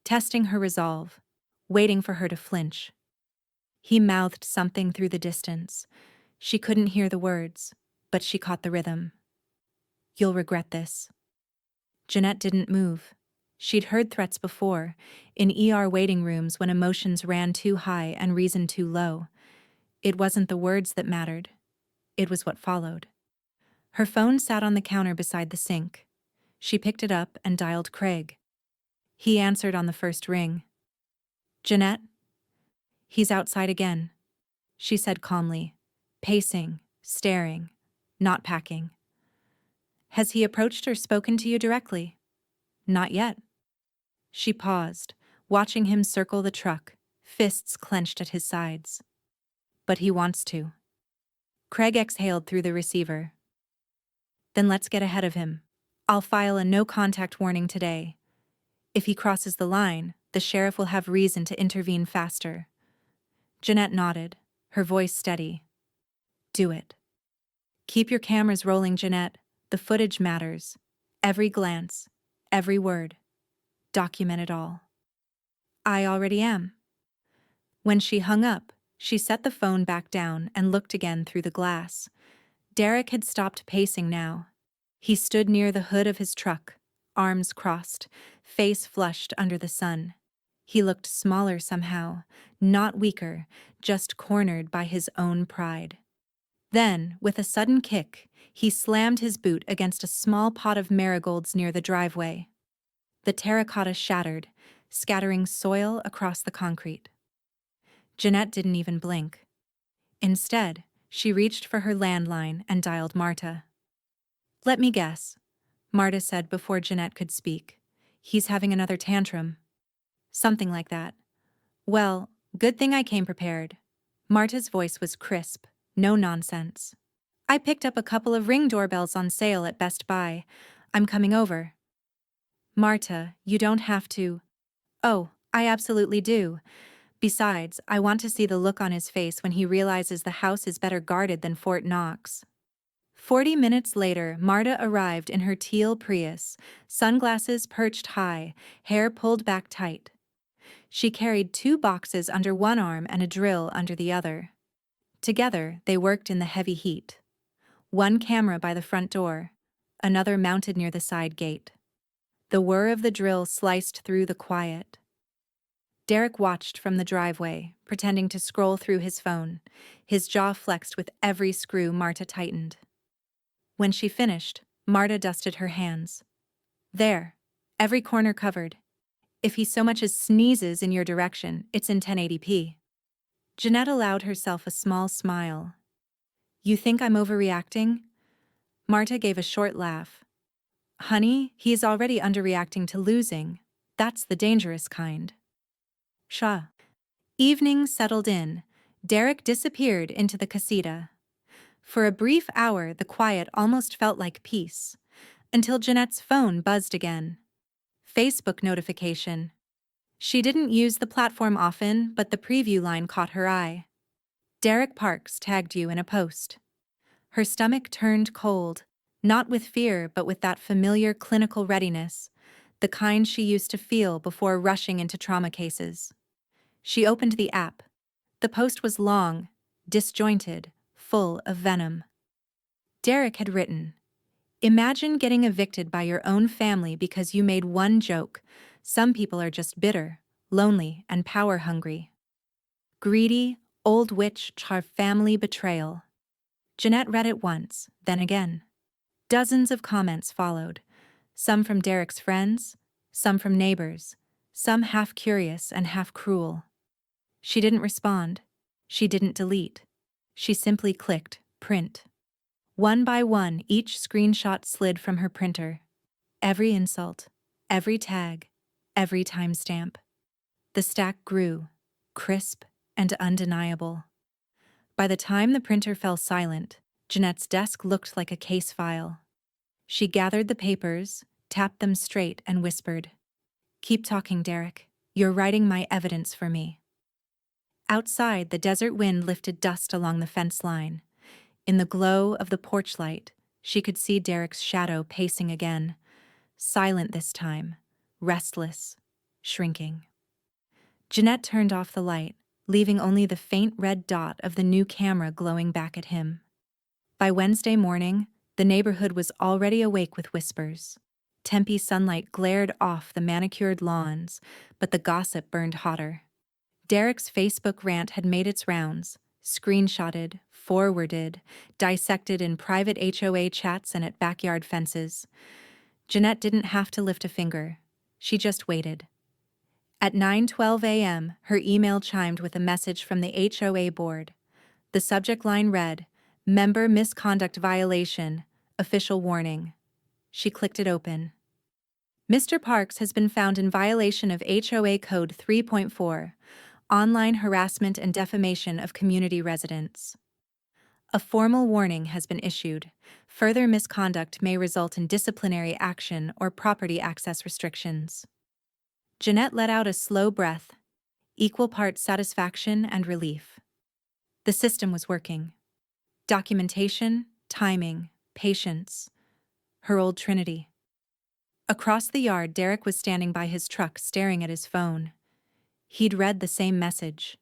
Testing her resolve, waiting for her to flinch. He mouthed something through the distance. She couldn't hear the words, but she caught the rhythm. "You'll regret this." Jeanette didn't move. She'd heard threats before, in ER waiting rooms when emotions ran too high and reason too low. It wasn't the words that mattered. It was what followed. Her phone sat on the counter beside the sink. She picked it up and dialed Craig. He answered on the first ring. "Jeanette?" "He's outside again," she said calmly, pacing, staring, not packing. "Has he approached or spoken to you directly?" "Not yet." She paused, watching him circle the truck, fists clenched at his sides. "But he wants to." Craig exhaled through the receiver. "Then let's get ahead of him. I'll file a no-contact warning today. If he crosses the line, the sheriff will have reason to intervene faster." Jeanette nodded, her voice steady. "Do it. Keep your cameras rolling, Jeanette. The footage matters. Every glance, every word. Document it all." "I already am." When she hung up, she set the phone back down and looked again through the glass. Derek had stopped pacing now. He stood near the hood of his truck, arms crossed, face flushed under the sun. He looked smaller somehow, not weaker, just cornered by his own pride. Then, with a sudden kick, he slammed his boot against a small pot of marigolds near the driveway. The terracotta shattered, scattering soil across the concrete. Jeanette didn't even blink. Instead, she reached for her landline and dialed Marta. "Let me guess," Marta said before Jeanette could speak. "He's having another tantrum." "Something like that." "Well, good thing I came prepared." Marta's voice was crisp, no nonsense. "I picked up a couple of Ring doorbells on sale at Best Buy. I'm coming over." "Marta, you don't have to." "Oh, I absolutely do. Besides, I want to see the look on his face when he realizes the house is better guarded than Fort Knox." 40 minutes later, Marta arrived in her teal Prius, sunglasses perched high, hair pulled back tight. She carried 2 boxes under one arm and a drill under the other. Together, they worked in the heavy heat. One camera by the front door, another mounted near the side gate. The whir of the drill sliced through the quiet. Derek watched from the driveway, pretending to scroll through his phone. His jaw flexed with every screw Marta tightened. When she finished, Marta dusted her hands. There, every corner covered. If he so much as sneezes in your direction, it's in 1080p. Jeanette allowed herself a small smile. You think I'm overreacting? Marta gave a short laugh. Honey, he's already underreacting to losing. That's the dangerous kind. Pshaw. Evening settled in. Derek disappeared into the casita. For a brief hour, the quiet almost felt like peace, until Jeanette's phone buzzed again. Facebook notification. She didn't use the platform often, but the preview line caught her eye. Derek Parks tagged you in a post. Her stomach turned cold, not with fear but with that familiar clinical readiness, the kind she used to feel before rushing into trauma cases. She opened the app. The post was long, disjointed, full of venom. Derek had written, Imagine getting evicted by your own family because you made one joke. Some people are just bitter, lonely, and power-hungry. Greedy, old witch, family betrayal. Jeanette read it once, then again. Dozens of comments followed, some from Derek's friends, some from neighbors, some half curious and half cruel. She didn't respond. She didn't delete. She simply clicked print. One by one, each screenshot slid from her printer. Every insult, every tag, every timestamp. The stack grew, crisp and undeniable. By the time the printer fell silent, Jeanette's desk looked like a case file. She gathered the papers, tapped them straight, and whispered, Keep talking, Derek. You're writing my evidence for me. Outside, the desert wind lifted dust along the fence line. In the glow of the porch light, she could see Derek's shadow pacing again, silent this time, restless, shrinking. Jeanette turned off the light, leaving only the faint red dot of the new camera glowing back at him. By Wednesday morning, the neighborhood was already awake with whispers. Tempe sunlight glared off the manicured lawns, but the gossip burned hotter. Derek's Facebook rant had made its rounds, screenshotted, forwarded, dissected in private HOA chats and at backyard fences. Jeanette didn't have to lift a finger. She just waited. At 9:12 a.m., her email chimed with a message from the HOA board. The subject line read, Member misconduct violation, official warning. She clicked it open. Mr. Parks has been found in violation of HOA Code 3.4, online harassment and defamation of community residents. A formal warning has been issued. Further misconduct may result in disciplinary action or property access restrictions. Jeanette let out a slow breath, equal parts satisfaction and relief. The system was working. Documentation, timing, patience. Her old trinity. Across the yard, Derek was standing by his truck staring at his phone. He'd read the same message.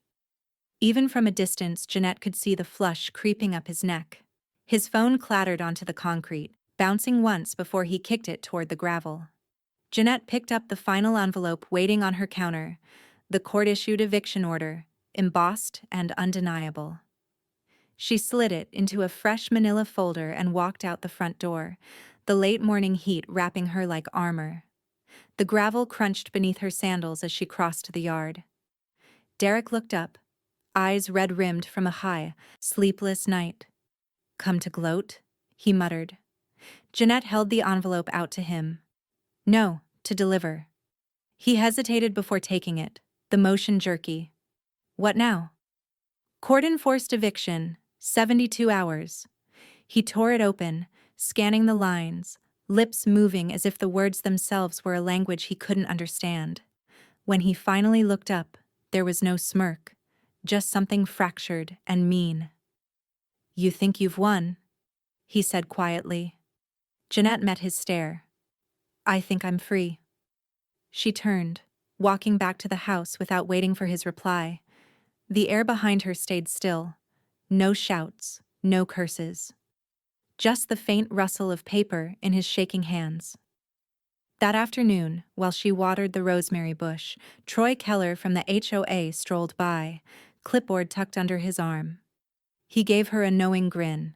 Even from a distance, Jeanette could see the flush creeping up his neck. His phone clattered onto the concrete, bouncing once before he kicked it toward the gravel. Jeanette picked up the final envelope waiting on her counter, the court-issued eviction order, embossed and undeniable. She slid it into a fresh manila folder and walked out the front door, the late morning heat wrapping her like armor. The gravel crunched beneath her sandals as she crossed the yard. Derek looked up, eyes red-rimmed from a high, sleepless night. Come to gloat? He muttered. Jeanette held the envelope out to him. No, to deliver. He hesitated before taking it, the motion jerky. What now? Court-enforced eviction, 72 hours. He tore it open, scanning the lines, lips moving as if the words themselves were a language he couldn't understand. When he finally looked up, there was no smirk, just something fractured and mean. You think you've won, he said quietly. Jeanette met his stare. I think I'm free. She turned, walking back to the house without waiting for his reply. The air behind her stayed still. No shouts, no curses. Just the faint rustle of paper in his shaking hands. That afternoon, while she watered the rosemary bush, Troy Keller from the HOA strolled by, clipboard tucked under his arm. He gave her a knowing grin.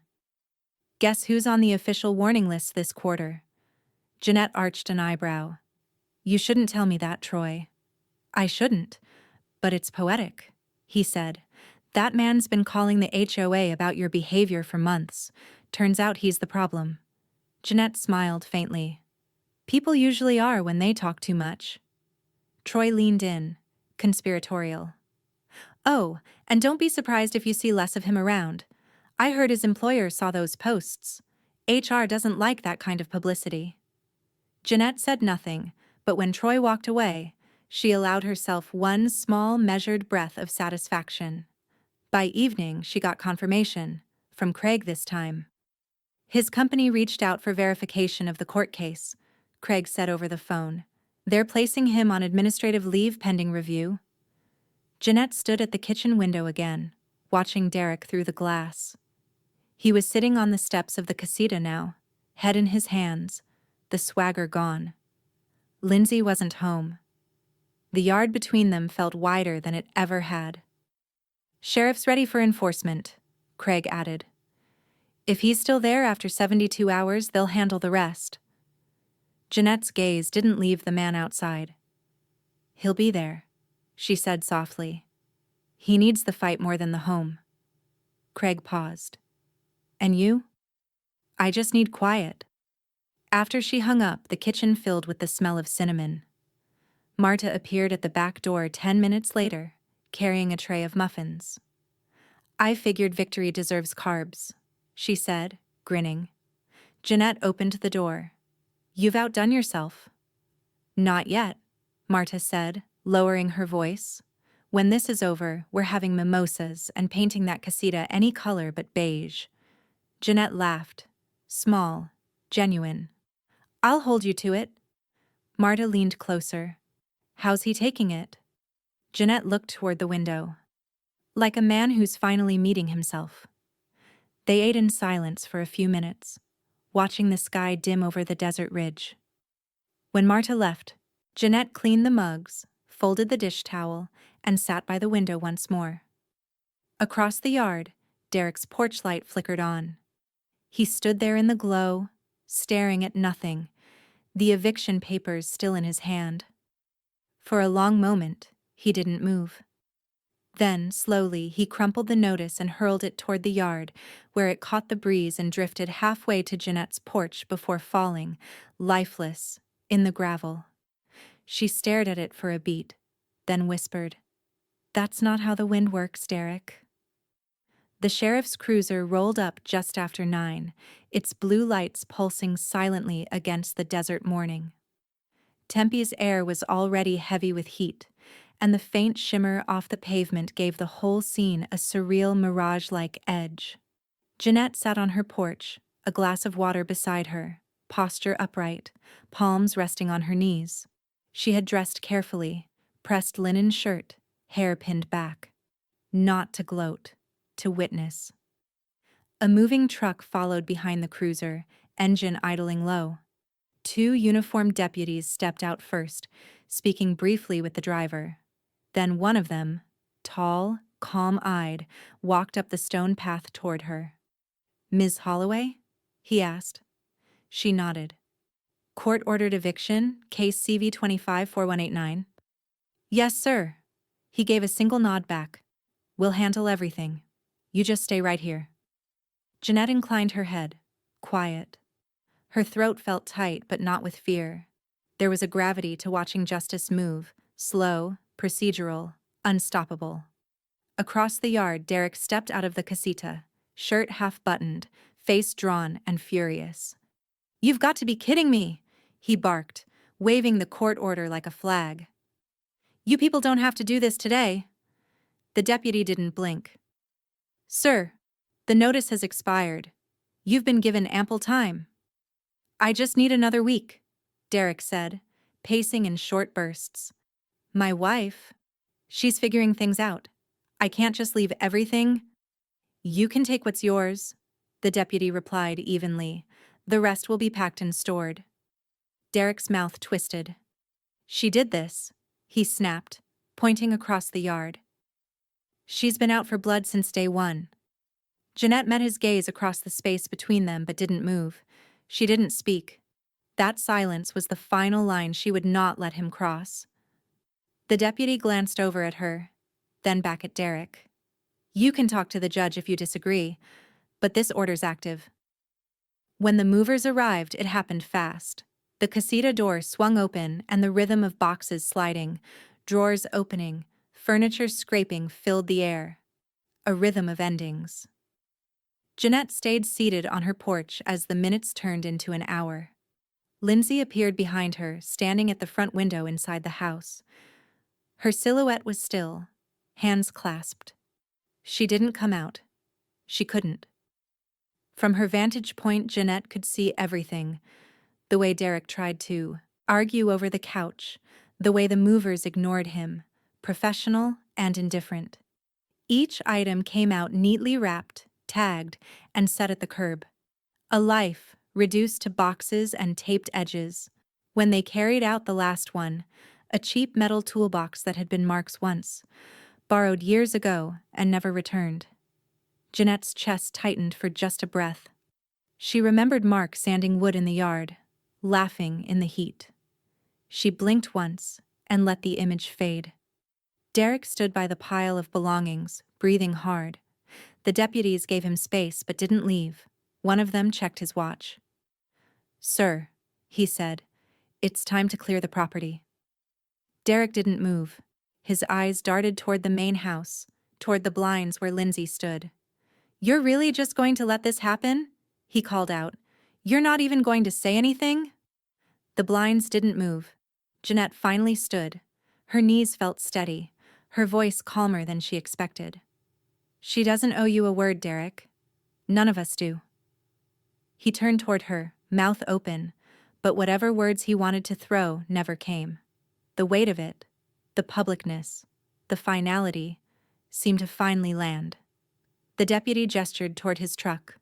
"Guess who's on the official warning list this quarter?" Jeanette arched an eyebrow. "You shouldn't tell me that, Troy." "I shouldn't, but it's poetic," he said. "That man's been calling the HOA about your behavior for months. Turns out he's the problem." Jeanette smiled faintly. "People usually are when they talk too much." Troy leaned in, conspiratorial. "Oh, and don't be surprised if you see less of him around. I heard his employer saw those posts. HR doesn't like that kind of publicity." Jeanette said nothing, but when Troy walked away, she allowed herself one small, measured breath of satisfaction. By evening, she got confirmation, from Craig this time. His company reached out for verification of the court case, Craig said over the phone. "They're placing him on administrative leave pending review." Jeanette stood at the kitchen window again, watching Derek through the glass. He was sitting on the steps of the casita now, head in his hands, the swagger gone. Lindsay wasn't home. The yard between them felt wider than it ever had. "Sheriff's ready for enforcement," Craig added. "If he's still there after 72 hours, they'll handle the rest." Jeanette's gaze didn't leave the man outside. "He'll be there," she said softly. "He needs the fight more than the home." Craig paused. "And you?" "I just need quiet." After she hung up, the kitchen filled with the smell of cinnamon. Marta appeared at the back door 10 minutes later, carrying a tray of muffins. "I figured victory deserves carbs," she said, grinning. Jeanette opened the door. "You've outdone yourself." "Not yet," Marta said, lowering her voice. "When this is over, we're having mimosas and painting that casita any color but beige." Jeanette laughed. Small, genuine. "I'll hold you to it." Marta leaned closer. "How's he taking it?" Jeanette looked toward the window. "Like a man who's finally meeting himself." They ate in silence for a few minutes, watching the sky dim over the desert ridge. When Marta left, Jeanette cleaned the mugs, folded the dish towel, and sat by the window once more. Across the yard, Derek's porch light flickered on. He stood there in the glow, staring at nothing, the eviction papers still in his hand. For a long moment, he didn't move. Then, slowly, he crumpled the notice and hurled it toward the yard, where it caught the breeze and drifted halfway to Jeanette's porch before falling, lifeless, in the gravel. She stared at it for a beat, then whispered, "That's not how the wind works, Derek." The sheriff's cruiser rolled up just after 9, its blue lights pulsing silently against the desert morning. Tempe's air was already heavy with heat, and the faint shimmer off the pavement gave the whole scene a surreal mirage-like edge. Jeanette sat on her porch, a glass of water beside her, posture upright, palms resting on her knees. She had dressed carefully, pressed linen shirt, hair pinned back. Not to gloat, to witness. A moving truck followed behind the cruiser, engine idling low. 2 uniformed deputies stepped out first, speaking briefly with the driver. Then one of them, tall, calm-eyed, walked up the stone path toward her. "Ms. Holloway?" he asked. She nodded. "Court-ordered eviction, case CV 25-4189. "Yes, sir." He gave a single nod back. "We'll handle everything. You just stay right here." Jeanette inclined her head, quiet. Her throat felt tight, but not with fear. There was a gravity to watching justice move, slow, procedural, unstoppable. Across the yard, Derek stepped out of the casita, shirt half-buttoned, face drawn and furious. "You've got to be kidding me!" he barked, waving the court order like a flag. "You people don't have to do this today." The deputy didn't blink. "Sir, the notice has expired. You've been given ample time." "I just need another week," Derek said, pacing in short bursts. "My wife, she's figuring things out. I can't just leave everything." "You can take what's yours," the deputy replied evenly. "The rest will be packed and stored." Derek's mouth twisted. She did this, he snapped, pointing across the yard. She's been out for blood since day one. Jeanette met his gaze across the space between them but didn't move. She didn't speak. That silence was the final line she would not let him cross. The deputy glanced over at her, then back at Derek. You can talk to the judge if you disagree, but this order's active. When the movers arrived, it happened fast. The casita door swung open and the rhythm of boxes sliding, drawers opening, furniture scraping filled the air. A rhythm of endings. Jeanette stayed seated on her porch as the minutes turned into an hour. Lindsay appeared behind her, standing at the front window inside the house. Her silhouette was still, hands clasped. She didn't come out. She couldn't. From her vantage point, Jeanette could see everything. The way Derek tried to argue over the couch, the way the movers ignored him, professional and indifferent. Each item came out neatly wrapped, tagged, and set at the curb. A life reduced to boxes and taped edges. When they carried out the last one, a cheap metal toolbox that had been Mark's once, borrowed years ago and never returned. Jeanette's chest tightened for just a breath. She remembered Mark sanding wood in the yard, laughing in the heat. She blinked once and let the image fade. Derek stood by the pile of belongings, breathing hard. The deputies gave him space but didn't leave. One of them checked his watch. "Sir," he said, "it's time to clear the property." Derek didn't move. His eyes darted toward the main house, toward the blinds where Lindsay stood. "You're really just going to let this happen?" he called out. "You're not even going to say anything?" The blinds didn't move. Jeanette finally stood. Her knees felt steady, her voice calmer than she expected. "She doesn't owe you a word, Derek. None of us do." He turned toward her, mouth open, but whatever words he wanted to throw never came. The weight of it, the publicness, the finality, seemed to finally land. The deputy gestured toward his truck.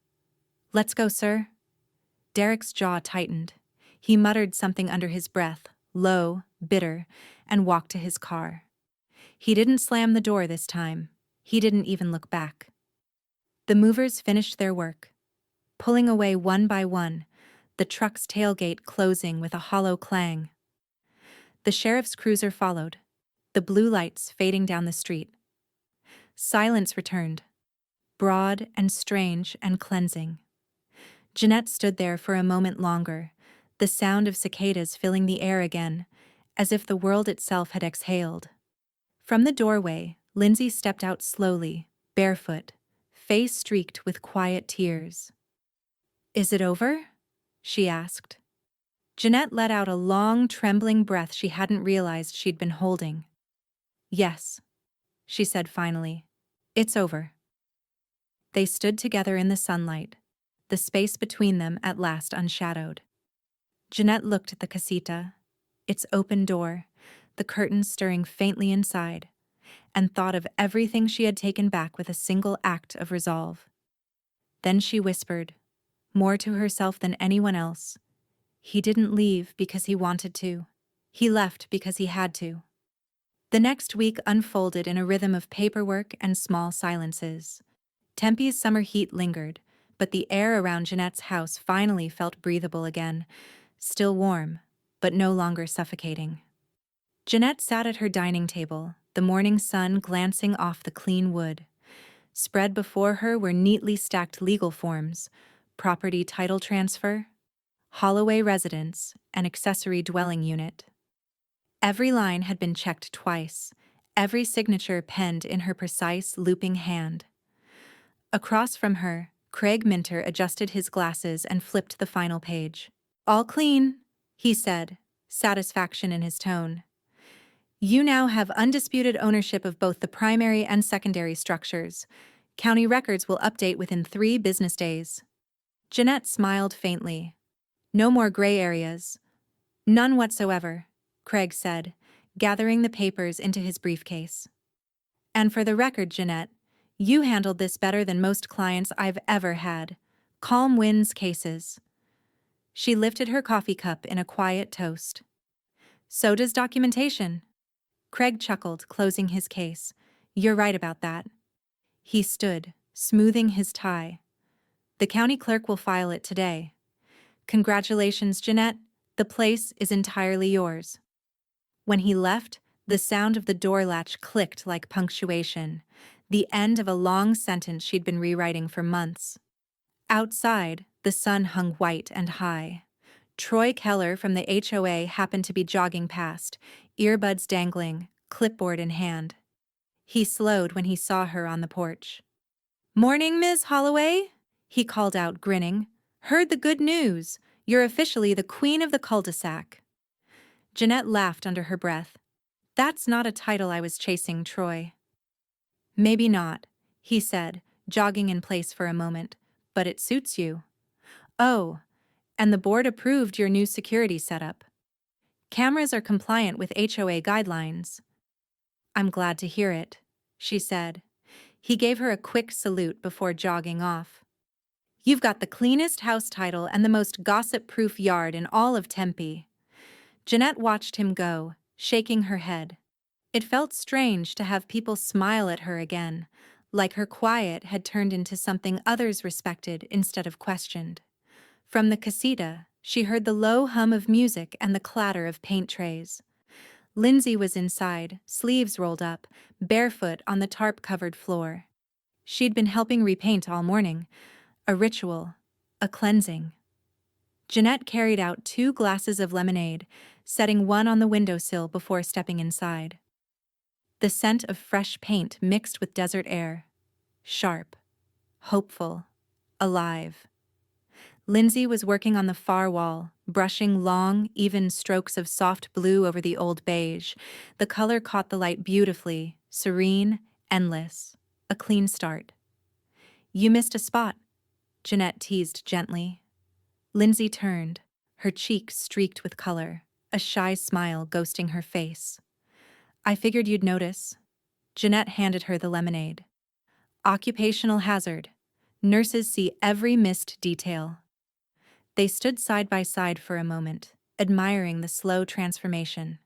"Let's go, sir." Derek's jaw tightened. He muttered something under his breath, low, bitter, and walked to his car. He didn't slam the door this time. He didn't even look back. The movers finished their work, pulling away one by one, the truck's tailgate closing with a hollow clang. The sheriff's cruiser followed, the blue lights fading down the street. Silence returned, broad and strange and cleansing. Jeanette stood there for a moment longer, the sound of cicadas filling the air again, as if the world itself had exhaled. From the doorway, Lindsay stepped out slowly, barefoot, face streaked with quiet tears. "Is it over?" she asked. Jeanette let out a long, trembling breath she hadn't realized she'd been holding. "Yes," she said finally. "It's over." They stood together in the sunlight, the space between them at last unshadowed. Jeanette looked at the casita, its open door, the curtains stirring faintly inside, and thought of everything she had taken back with a single act of resolve. Then she whispered, more to herself than anyone else, "He didn't leave because he wanted to. He left because he had to." The next week unfolded in a rhythm of paperwork and small silences. Tempe's summer heat lingered, but the air around Jeanette's house finally felt breathable again, still warm, but no longer suffocating. Jeanette sat at her dining table, the morning sun glancing off the clean wood. Spread before her were neatly stacked legal forms: property title transfer, Holloway residence, and accessory dwelling unit. Every line had been checked twice, every signature penned in her precise, looping hand. Across from her, Craig Minter adjusted his glasses and flipped the final page. "All clean," he said, satisfaction in his tone. "You now have undisputed ownership of both the primary and secondary structures. County records will update within 3 business days." Jeanette smiled faintly. "No more gray areas." "None whatsoever," Craig said, gathering the papers into his briefcase. "And for the record, Jeanette, you handled this better than most clients I've ever had. Calm wins cases." She lifted her coffee cup in a quiet toast. So does documentation. Craig chuckled, closing his case. You're right about that. He stood, smoothing his tie. The county clerk will file it today. Congratulations, Jeanette. The place is entirely yours. When he left, the sound of the door latch clicked like punctuation, the end of a long sentence she'd been rewriting for months. Outside, the sun hung white and high. Troy Keller from the HOA happened to be jogging past, earbuds dangling, clipboard in hand. He slowed when he saw her on the porch. "Morning, Miss Holloway," he called out, grinning. "Heard the good news. You're officially the queen of the cul-de-sac." Jeanette laughed under her breath. "That's not a title I was chasing, Troy." "Maybe not," he said, jogging in place for a moment, "but it suits you." "Oh, and the board approved your new security setup. Cameras are compliant with HOA guidelines." "I'm glad to hear it," she said. He gave her a quick salute before jogging off. "You've got the cleanest house title and the most gossip-proof yard in all of Tempe." Jeanette watched him go, shaking her head. It felt strange to have people smile at her again, like her quiet had turned into something others respected instead of questioned. From the casita, she heard the low hum of music and the clatter of paint trays. Lindsay was inside, sleeves rolled up, barefoot on the tarp-covered floor. She'd been helping repaint all morning. A ritual, a cleansing. Jeanette carried out 2 glasses of lemonade, setting one on the windowsill before stepping inside. The scent of fresh paint mixed with desert air. Sharp, hopeful, alive. Lindsay was working on the far wall, brushing long, even strokes of soft blue over the old beige. The color caught the light beautifully, serene, endless. A clean start. "You missed a spot," Jeanette teased gently. Lindsay turned, her cheeks streaked with color, a shy smile ghosting her face. "I figured you'd notice." Jeanette handed her the lemonade. "Occupational hazard. Nurses see every missed detail." They stood side by side for a moment, admiring the slow transformation.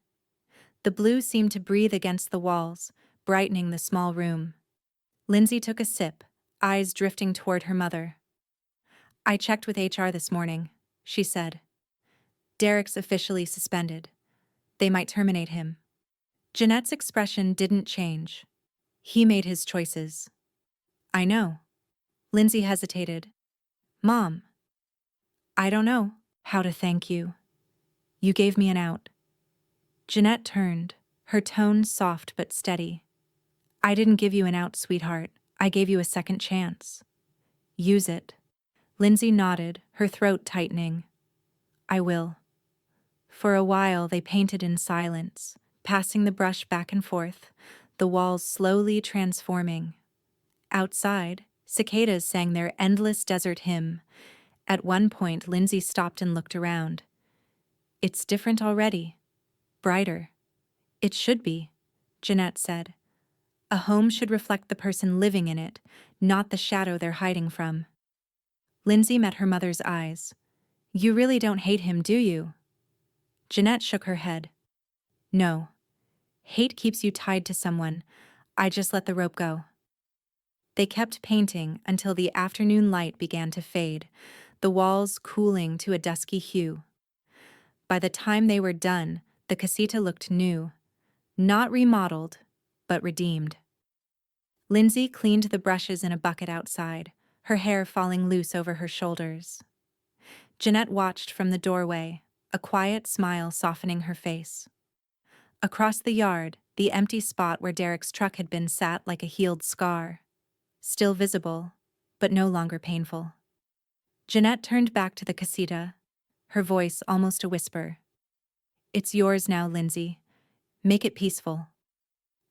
The blue seemed to breathe against the walls, brightening the small room. Lindsay took a sip, eyes drifting toward her mother. "I checked with HR this morning," she said. "Derek's officially suspended. They might terminate him." Jeanette's expression didn't change. "He made his choices." "I know." Lindsay hesitated. "Mom, I don't know how to thank you. You gave me an out." Jeanette turned, her tone soft but steady. "I didn't give you an out, sweetheart. I gave you a second chance. Use it." Lindsay nodded, her throat tightening. "I will." For a while they painted in silence, passing the brush back and forth, the walls slowly transforming. Outside, cicadas sang their endless desert hymn. At one point, Lindsay stopped and looked around. "It's different already. Brighter." "It should be," Jeanette said. "A home should reflect the person living in it, not the shadow they're hiding from." Lindsay met her mother's eyes. "You really don't hate him, do you?" Jeanette shook her head. "No. Hate keeps you tied to someone. I just let the rope go." They kept painting until the afternoon light began to fade, the walls cooling to a dusky hue. By the time they were done, the casita looked new. Not remodeled, but redeemed. Lindsay cleaned the brushes in a bucket outside, her hair falling loose over her shoulders. Jeanette watched from the doorway, a quiet smile softening her face. Across the yard, the empty spot where Derek's truck had been sat like a healed scar. Still visible, but no longer painful. Jeanette turned back to the casita, her voice almost a whisper. "It's yours now, Lindsay. Make it peaceful."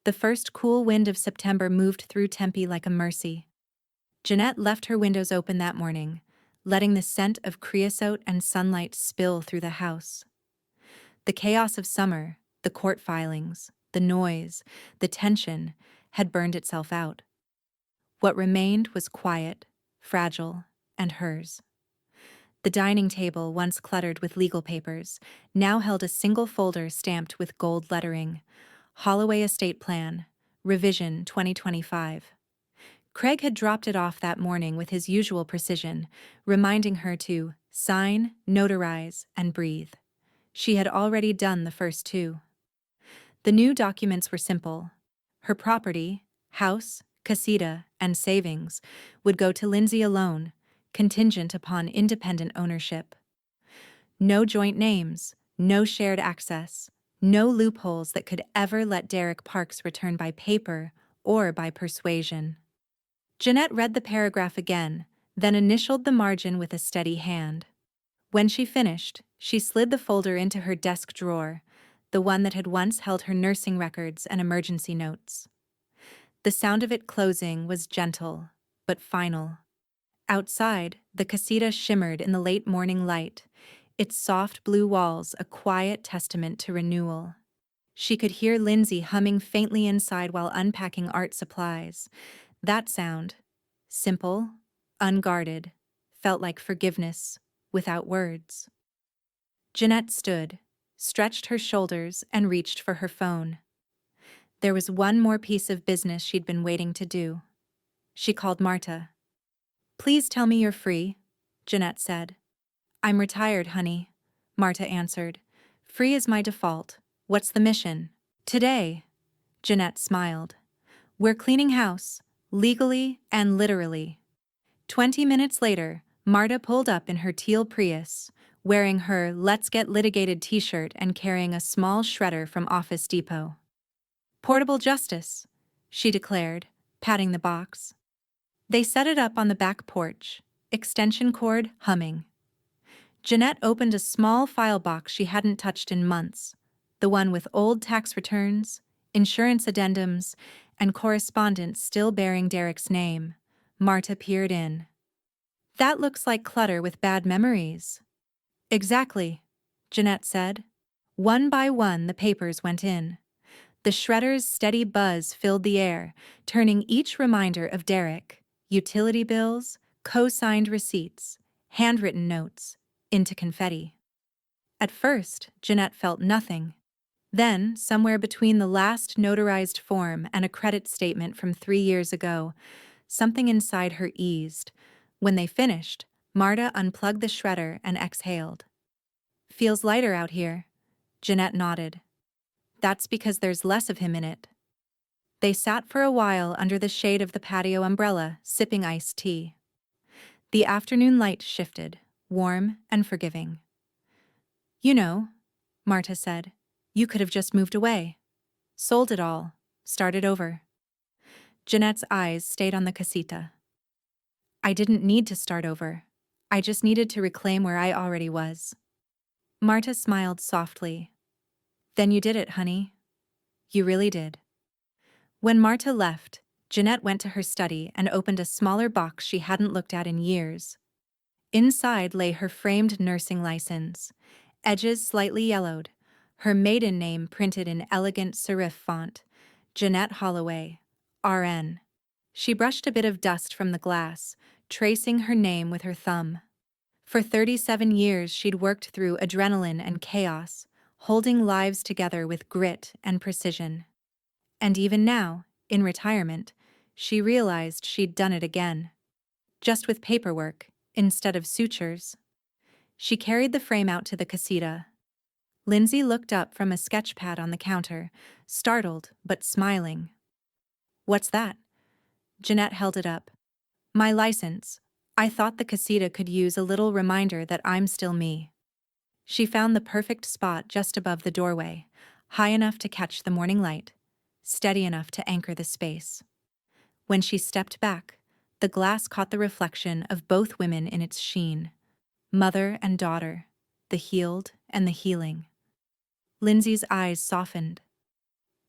The first cool wind of September moved through Tempe like a mercy. Jeanette left her windows open that morning, letting the scent of creosote and sunlight spill through the house. The chaos of summer, the court filings, the noise, the tension, had burned itself out. What remained was quiet, fragile, and hers. The dining table, once cluttered with legal papers, now held a single folder stamped with gold lettering. Holloway Estate Plan, Revision 2025. Craig had dropped it off that morning with his usual precision, reminding her to sign, notarize, and breathe. She had already done the first two. The new documents were simple. Her property, house, casita, and savings would go to Lindsay alone, contingent upon independent ownership. No joint names, no shared access, no loopholes that could ever let Derek Parks return by paper or by persuasion. Jeanette read the paragraph again, then initialed the margin with a steady hand. When she finished, she slid the folder into her desk drawer, the one that had once held her nursing records and emergency notes. The sound of it closing was gentle, but final. Outside, the casita shimmered in the late morning light, its soft blue walls a quiet testament to renewal. She could hear Lindsay humming faintly inside while unpacking art supplies. That sound, simple, unguarded, felt like forgiveness, without words. Jeanette stood, stretched her shoulders, and reached for her phone. There was one more piece of business she'd been waiting to do. She called Marta. "Please tell me you're free," Jeanette said. "I'm retired, honey," Marta answered. "Free is my default. What's the mission?" "Today," Jeanette smiled. "We're cleaning house, legally and literally." 20 minutes later, Marta pulled up in her teal Prius, wearing her "Let's Get Litigated" t-shirt and carrying a small shredder from Office Depot. "Portable justice," she declared, patting the box. They set it up on the back porch, extension cord humming. Jeanette opened a small file box she hadn't touched in months, the one with old tax returns, insurance addendums, and correspondence still bearing Derek's name. Marta peered in. "That looks like clutter with bad memories." "Exactly," Jeanette said. One by one, the papers went in. The shredder's steady buzz filled the air, turning each reminder of Derek, utility bills, co-signed receipts, handwritten notes, into confetti. At first, Jeanette felt nothing. Then, somewhere between the last notarized form and a credit statement from 3 years ago, something inside her eased. When they finished, Marta unplugged the shredder and exhaled. "Feels lighter out here," Jeanette nodded. "That's because there's less of him in it." They sat for a while under the shade of the patio umbrella, sipping iced tea. The afternoon light shifted, warm and forgiving. "You know," Marta said, "you could have just moved away. Sold it all. Started over." Jeanette's eyes stayed on the casita. "I didn't need to start over. I just needed to reclaim where I already was." Marta smiled softly. "Then you did it, honey. You really did." When Marta left, Jeanette went to her study and opened a smaller box she hadn't looked at in years. Inside lay her framed nursing license, edges slightly yellowed, her maiden name printed in elegant serif font, Jeanette Holloway, RN. She brushed a bit of dust from the glass, tracing her name with her thumb. For 37 years she'd worked through adrenaline and chaos, holding lives together with grit and precision. And even now, in retirement, she realized she'd done it again. Just with paperwork, instead of sutures. She carried the frame out to the casita. Lindsay looked up from a sketch pad on the counter, startled but smiling. "What's that?" Jeanette held it up. "My license. I thought the casita could use a little reminder that I'm still me." She found the perfect spot just above the doorway, high enough to catch the morning light, steady enough to anchor the space. When she stepped back, the glass caught the reflection of both women in its sheen. Mother and daughter, the healed and the healing. Lindsay's eyes softened.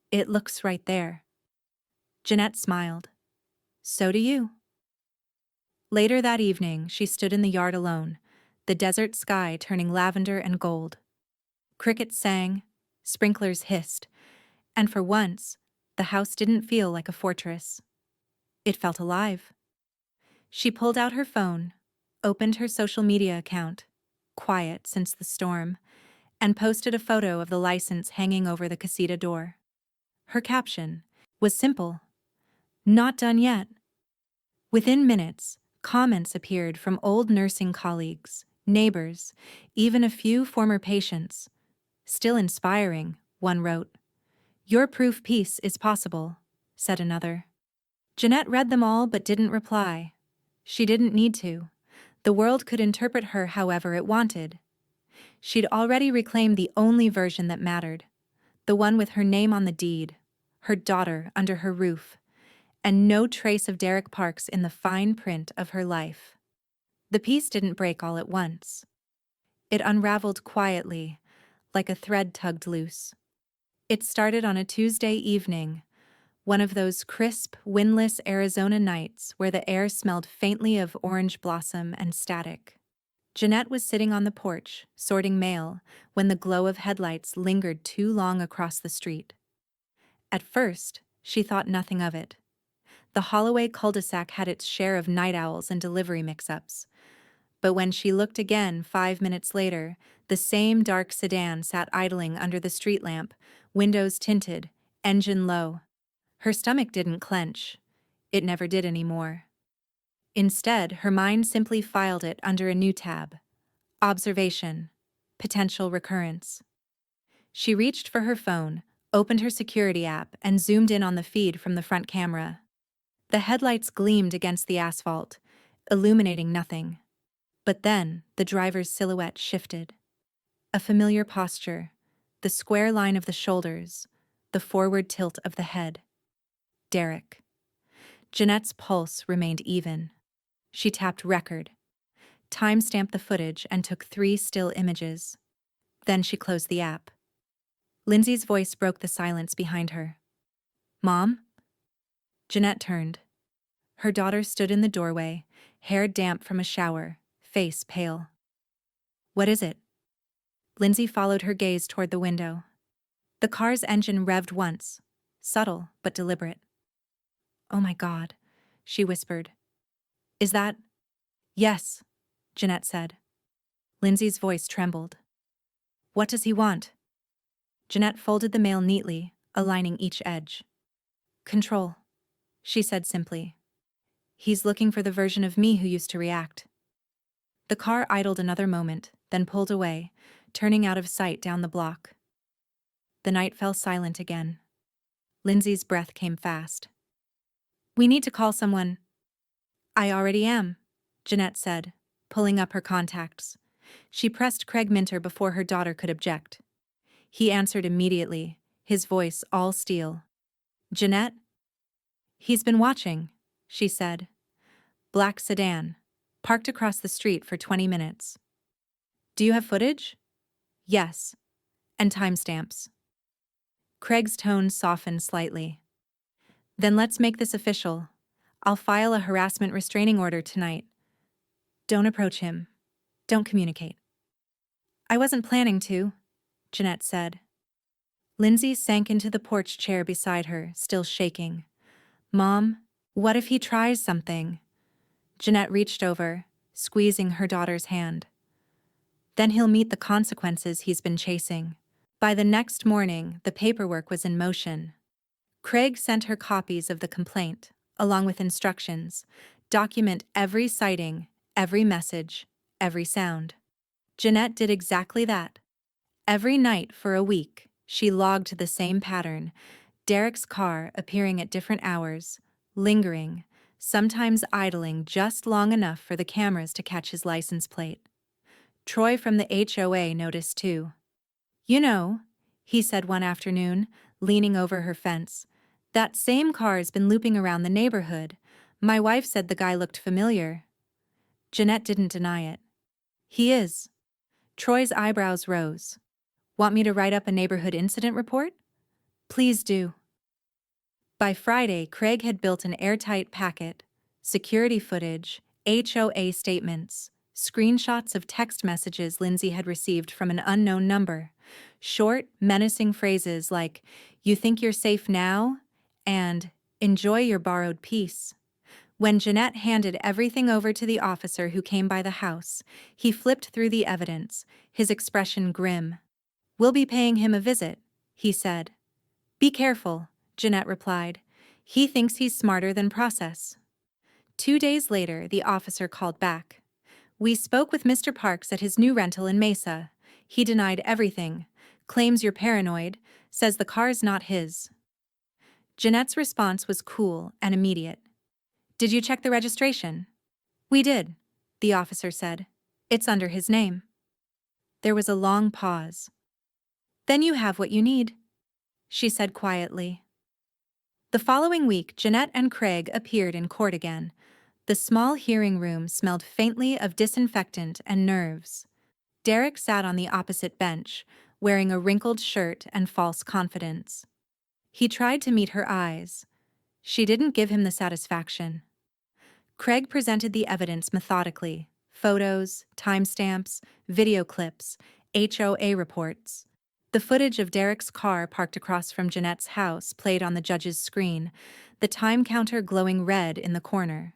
"It looks right there." Jeanette smiled. "So do you." Later that evening, she stood in the yard alone, the desert sky turning lavender and gold. Crickets sang, sprinklers hissed, and for once, the house didn't feel like a fortress. It felt alive. She pulled out her phone, opened her social media account, quiet since the storm, and posted a photo of the license hanging over the casita door. Her caption was simple: "Not done yet." Within minutes, comments appeared from old nursing colleagues, neighbors, even a few former patients. "Still inspiring," one wrote. "Your proof piece is possible," said another. Jeanette read them all but didn't reply. She didn't need to. The world could interpret her however it wanted. She'd already reclaimed the only version that mattered, the one with her name on the deed, her daughter under her roof, and no trace of Derek Parks in the fine print of her life. The piece didn't break all at once. It unraveled quietly, like a thread tugged loose. It started on a Tuesday evening, one of those crisp, windless Arizona nights where the air smelled faintly of orange blossom and static. Jeanette was sitting on the porch, sorting mail, when the glow of headlights lingered too long across the street. At first, she thought nothing of it. The Holloway cul-de-sac had its share of night owls and delivery mix-ups. But when she looked again 5 minutes later, the same dark sedan sat idling under the street lamp, windows tinted, engine low. Her stomach didn't clench. It never did anymore. Instead, her mind simply filed it under a new tab: observation, potential recurrence. She reached for her phone, opened her security app, and zoomed in on the feed from the front camera. The headlights gleamed against the asphalt, illuminating nothing. But then, the driver's silhouette shifted. A familiar posture, the square line of the shoulders, the forward tilt of the head. Derek. Jeanette's pulse remained even. She tapped record, time-stamped the footage, and took 3 still images. Then she closed the app. Lindsay's voice broke the silence behind her. "Mom?" Jeanette turned. Her daughter stood in the doorway, hair damp from a shower, face pale. "What is it?" Lindsay followed her gaze toward the window. The car's engine revved once, subtle but deliberate. "Oh my God," she whispered. "Is that—" "Yes," Jeanette said. Lindsay's voice trembled. "What does he want?" Jeanette folded the mail neatly, aligning each edge. "Control," she said simply. "He's looking for the version of me who used to react." The car idled another moment, then pulled away, turning out of sight down the block. The night fell silent again. Lindsay's breath came fast. "We need to call someone." "I already am," Jeanette said, pulling up her contacts. She pressed Craig Minter before her daughter could object. He answered immediately, his voice all steel. "Jeanette?" "He's been watching," she said. "Black sedan, parked across the street for 20 minutes. Do you have footage?" "Yes. And timestamps." Craig's tone softened slightly. "Then let's make this official. I'll file a harassment restraining order tonight. Don't approach him. Don't communicate." "I wasn't planning to," Jeanette said. Lindsay sank into the porch chair beside her, still shaking. "Mom, what if he tries something?" Jeanette reached over, squeezing her daughter's hand. "Then he'll meet the consequences he's been chasing." By the next morning, the paperwork was in motion. Craig sent her copies of the complaint, along with instructions: document every sighting, every message, every sound. Jeanette did exactly that. Every night for a week, she logged the same pattern: Derek's car appearing at different hours, lingering, sometimes idling just long enough for the cameras to catch his license plate. Troy from the HOA noticed too. "You know," he said one afternoon, leaning over her fence, "that same car's been looping around the neighborhood. My wife said the guy looked familiar." Jeanette didn't deny it. "He is." Troy's eyebrows rose. "Want me to write up a neighborhood incident report?" "Please do." By Friday, Craig had built an airtight packet: security footage, HOA statements, screenshots of text messages Lindsay had received from an unknown number, short, menacing phrases like, "You think you're safe now?" and "Enjoy your borrowed peace," When Jeanette handed everything over to the officer who came by the house, he flipped through the evidence, his expression grim. "We'll be paying him a visit," he said. "Be careful," Jeanette replied. "He thinks he's smarter than process." 2 days later, the officer called back. "We spoke with Mr. Parks at his new rental in Mesa. He denied everything, claims you're paranoid, says the car's not his." Jeanette's response was cool and immediate. "Did you check the registration?" "We did," the officer said. "It's under his name." There was a long pause. "Then you have what you need," she said quietly. The following week, Jeanette and Craig appeared in court again. The small hearing room smelled faintly of disinfectant and nerves. Derek sat on the opposite bench, wearing a wrinkled shirt and false confidence. He tried to meet her eyes. She didn't give him the satisfaction. Craig presented the evidence methodically: photos, timestamps, video clips, HOA reports. The footage of Derek's car parked across from Jeanette's house played on the judge's screen, the time counter glowing red in the corner.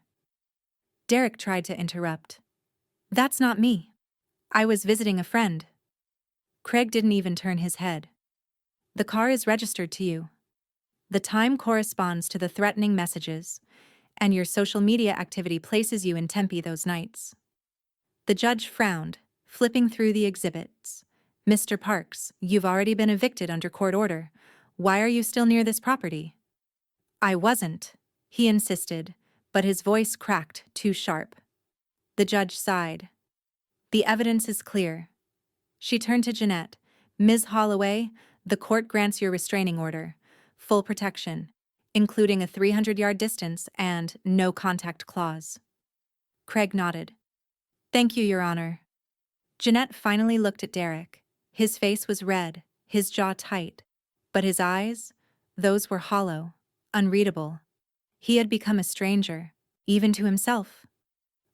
Derek tried to interrupt. "That's not me. I was visiting a friend." Craig didn't even turn his head. "The car is registered to you. The time corresponds to the threatening messages, and your social media activity places you in Tempe those nights." The judge frowned, flipping through the exhibits. "Mr. Parks, you've already been evicted under court order. Why are you still near this property?" "I wasn't," he insisted, but his voice cracked too sharp. The judge sighed. "The evidence is clear." She turned to Jeanette. "Ms. Holloway, the court grants your restraining order. Full protection, including a 300-yard distance and no contact clause." Craig nodded. "Thank you, Your Honor." Jeanette finally looked at Derek. His face was red, his jaw tight. But his eyes, those were hollow, unreadable. He had become a stranger, even to himself.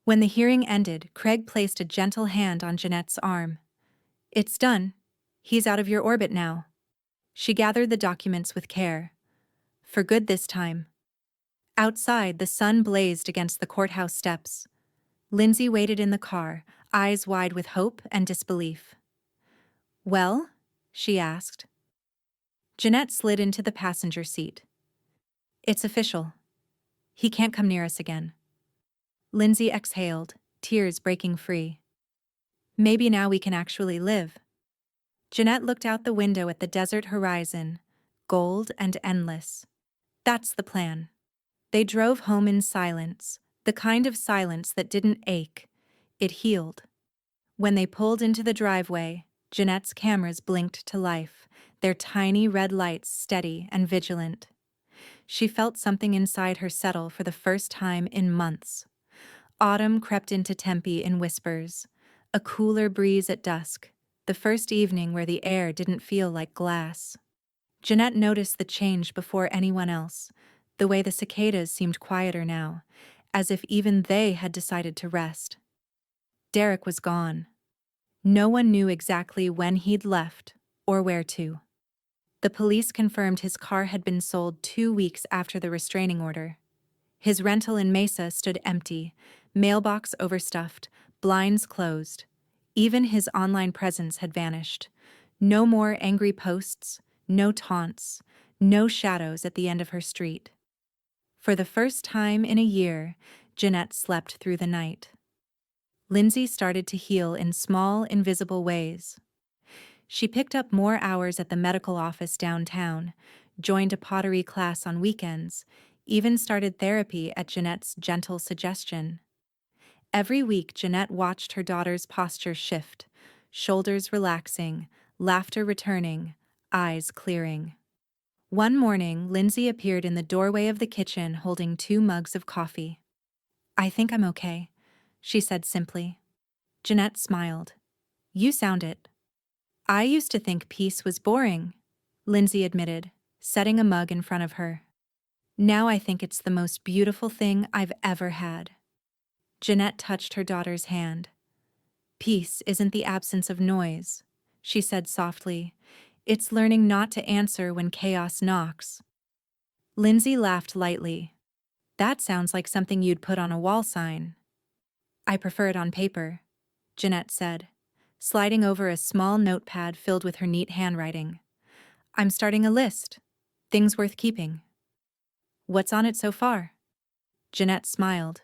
When the hearing ended, Craig placed a gentle hand on Jeanette's arm. "It's done. He's out of your orbit now." She gathered the documents with care. For good this time. Outside, the sun blazed against the courthouse steps. Lindsay waited in the car, eyes wide with hope and disbelief. "Well?" she asked. Jeanette slid into the passenger seat. "It's official. He can't come near us again." Lindsay exhaled, tears breaking free. "Maybe now we can actually live." Jeanette looked out the window at the desert horizon, gold and endless. "That's the plan." They drove home in silence, the kind of silence that didn't ache. It healed. When they pulled into the driveway, Jeanette's cameras blinked to life, their tiny red lights steady and vigilant. She felt something inside her settle for the first time in months. Autumn crept into Tempe in whispers, a cooler breeze at dusk, the first evening where the air didn't feel like glass. Jeanette noticed the change before anyone else, the way the cicadas seemed quieter now, as if even they had decided to rest. Derek was gone. No one knew exactly when he'd left or where to. The police confirmed his car had been sold 2 weeks after the restraining order. His rental in Mesa stood empty, mailbox overstuffed, blinds closed. Even his online presence had vanished. No more angry posts, no taunts, no shadows at the end of her street. For the first time in a year, Jeanette slept through the night. Lindsay started to heal in small, invisible ways. She picked up more hours at the medical office downtown, joined a pottery class on weekends, even started therapy at Jeanette's gentle suggestion. Every week, Jeanette watched her daughter's posture shift, shoulders relaxing, laughter returning, eyes clearing. One morning, Lindsay appeared in the doorway of the kitchen holding 2 mugs of coffee. "I think I'm okay," she said simply. Jeanette smiled. "You sound it." "I used to think peace was boring," Lindsay admitted, setting a mug in front of her. "Now I think it's the most beautiful thing I've ever had." Jeanette touched her daughter's hand. "Peace isn't the absence of noise," she said softly. "It's learning not to answer when chaos knocks." Lindsay laughed lightly. That sounds like something you'd put on a wall sign. I prefer it on paper, Jeanette said, sliding over a small notepad filled with her neat handwriting. I'm starting a list. Things worth keeping. What's on it so far? Jeanette smiled.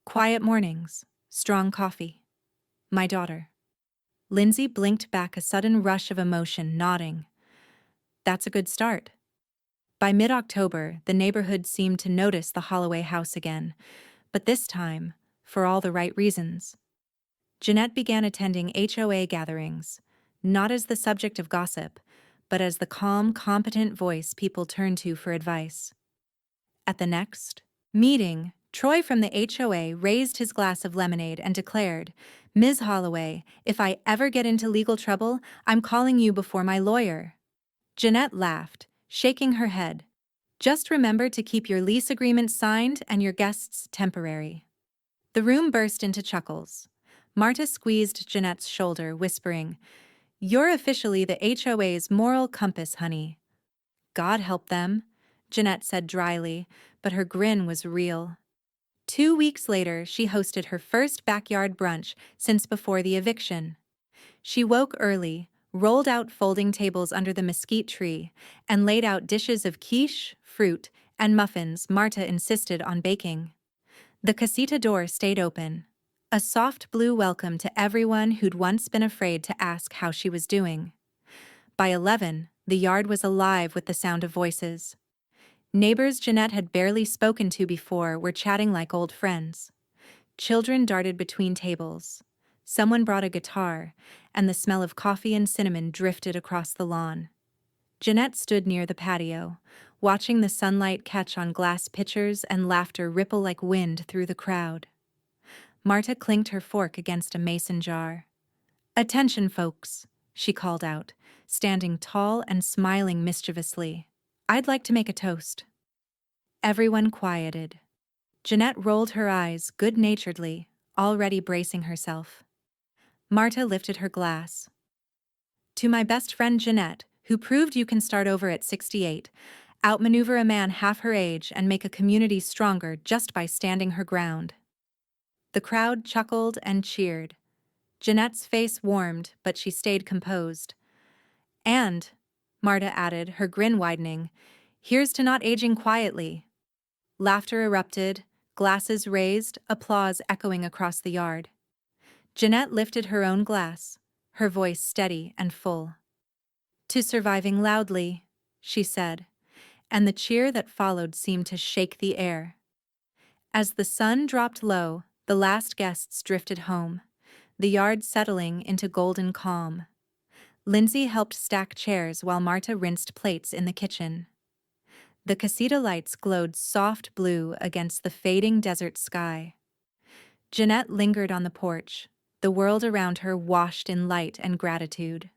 Quiet mornings, strong coffee. My daughter. Lindsay blinked back a sudden rush of emotion, nodding. That's a good start. By mid-October, the neighborhood seemed to notice the Holloway house again, but this time, for all the right reasons. Jeanette began attending HOA gatherings, not as the subject of gossip, but as the calm, competent voice people turned to for advice. At the next meeting, Troy from the HOA raised his glass of lemonade and declared, Ms. Holloway, if I ever get into legal trouble, I'm calling you before my lawyer. Jeanette laughed, shaking her head. Just remember to keep your lease agreement signed and your guests temporary. The room burst into chuckles. Marta squeezed Jeanette's shoulder, whispering, You're officially the HOA's moral compass, honey. God help them, Jeanette said dryly, but her grin was real. 2 weeks later, she hosted her first backyard brunch since before the eviction. She woke early, rolled out folding tables under the mesquite tree, and laid out dishes of quiche, fruit, and muffins Marta insisted on baking. The casita door stayed open, a soft blue welcome to everyone who'd once been afraid to ask how she was doing. By 11, the yard was alive with the sound of voices. Neighbors Jeanette had barely spoken to before were chatting like old friends. Children darted between tables. Someone brought a guitar, and the smell of coffee and cinnamon drifted across the lawn. Jeanette stood near the patio, watching the sunlight catch on glass pitchers and laughter ripple like wind through the crowd. Marta clinked her fork against a mason jar. Attention, folks, she called out, standing tall and smiling mischievously. I'd like to make a toast. Everyone quieted. Jeanette rolled her eyes good-naturedly, already bracing herself. Marta lifted her glass. To my best friend Jeanette, who proved you can start over at 68, outmaneuver a man half her age and make a community stronger just by standing her ground. The crowd chuckled and cheered. Jeanette's face warmed, but she stayed composed. And, Marta added, her grin widening, here's to not aging quietly. Laughter erupted, glasses raised, applause echoing across the yard. Jeanette lifted her own glass, her voice steady and full. To surviving loudly, she said, and the cheer that followed seemed to shake the air. As the sun dropped low, the last guests drifted home, the yard settling into golden calm. Lindsay helped stack chairs while Marta rinsed plates in the kitchen. The casita lights glowed soft blue against the fading desert sky. Jeanette lingered on the porch, the world around her washed in light and gratitude.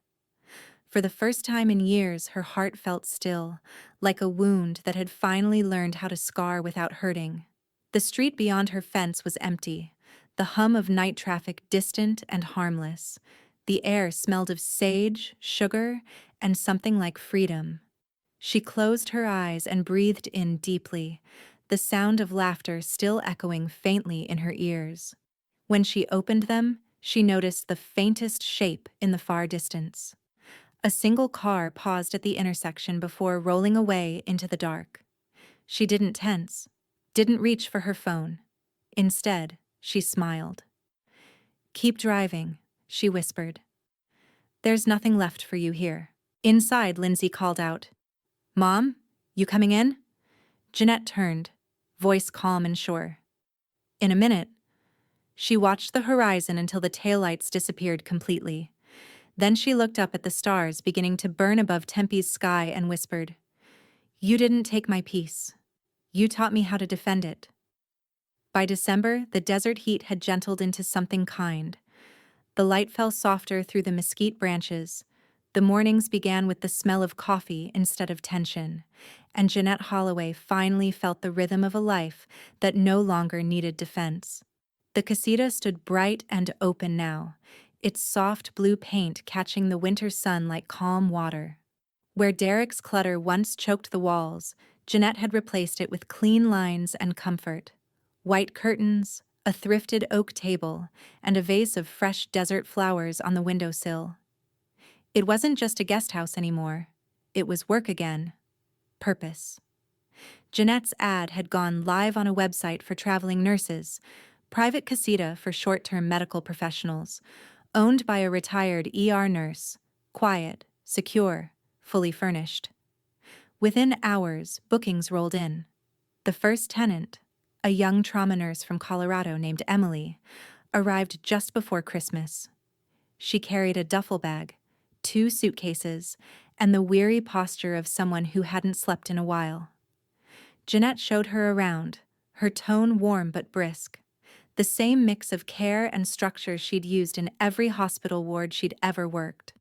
For the first time in years, her heart felt still, like a wound that had finally learned how to scar without hurting. The street beyond her fence was empty, the hum of night traffic distant and harmless. The air smelled of sage, sugar, and something like freedom. She closed her eyes and breathed in deeply, the sound of laughter still echoing faintly in her ears. When she opened them, she noticed the faintest shape in the far distance. A single car paused at the intersection before rolling away into the dark. She didn't tense, didn't reach for her phone. Instead, she smiled. Keep driving, she whispered. There's nothing left for you here. Inside, Lindsay called out, Mom, you coming in? Jeanette turned, voice calm and sure. In a minute. She watched the horizon until the taillights disappeared completely. Then she looked up at the stars beginning to burn above Tempe's sky and whispered, You didn't take my peace. You taught me how to defend it. By December, the desert heat had gentled into something kind. The light fell softer through the mesquite branches. The mornings began with the smell of coffee instead of tension, and Jeanette Holloway finally felt the rhythm of a life that no longer needed defense. The casita stood bright and open now, its soft blue paint catching the winter sun like calm water. Where Derek's clutter once choked the walls, Jeanette had replaced it with clean lines and comfort. White curtains, a thrifted oak table, and a vase of fresh desert flowers on the windowsill. It wasn't just a guest house anymore. It was work again. Purpose. Jeanette's ad had gone live on a website for traveling nurses, private casita for short-term medical professionals, owned by a retired ER nurse, quiet, secure, fully furnished. Within hours, bookings rolled in. The first tenant, a young trauma nurse from Colorado named Emily, arrived just before Christmas. She carried a duffel bag, 2 suitcases, and the weary posture of someone who hadn't slept in a while. Jeanette showed her around, her tone warm but brisk. The same mix of care and structure she'd used in every hospital ward she'd ever worked.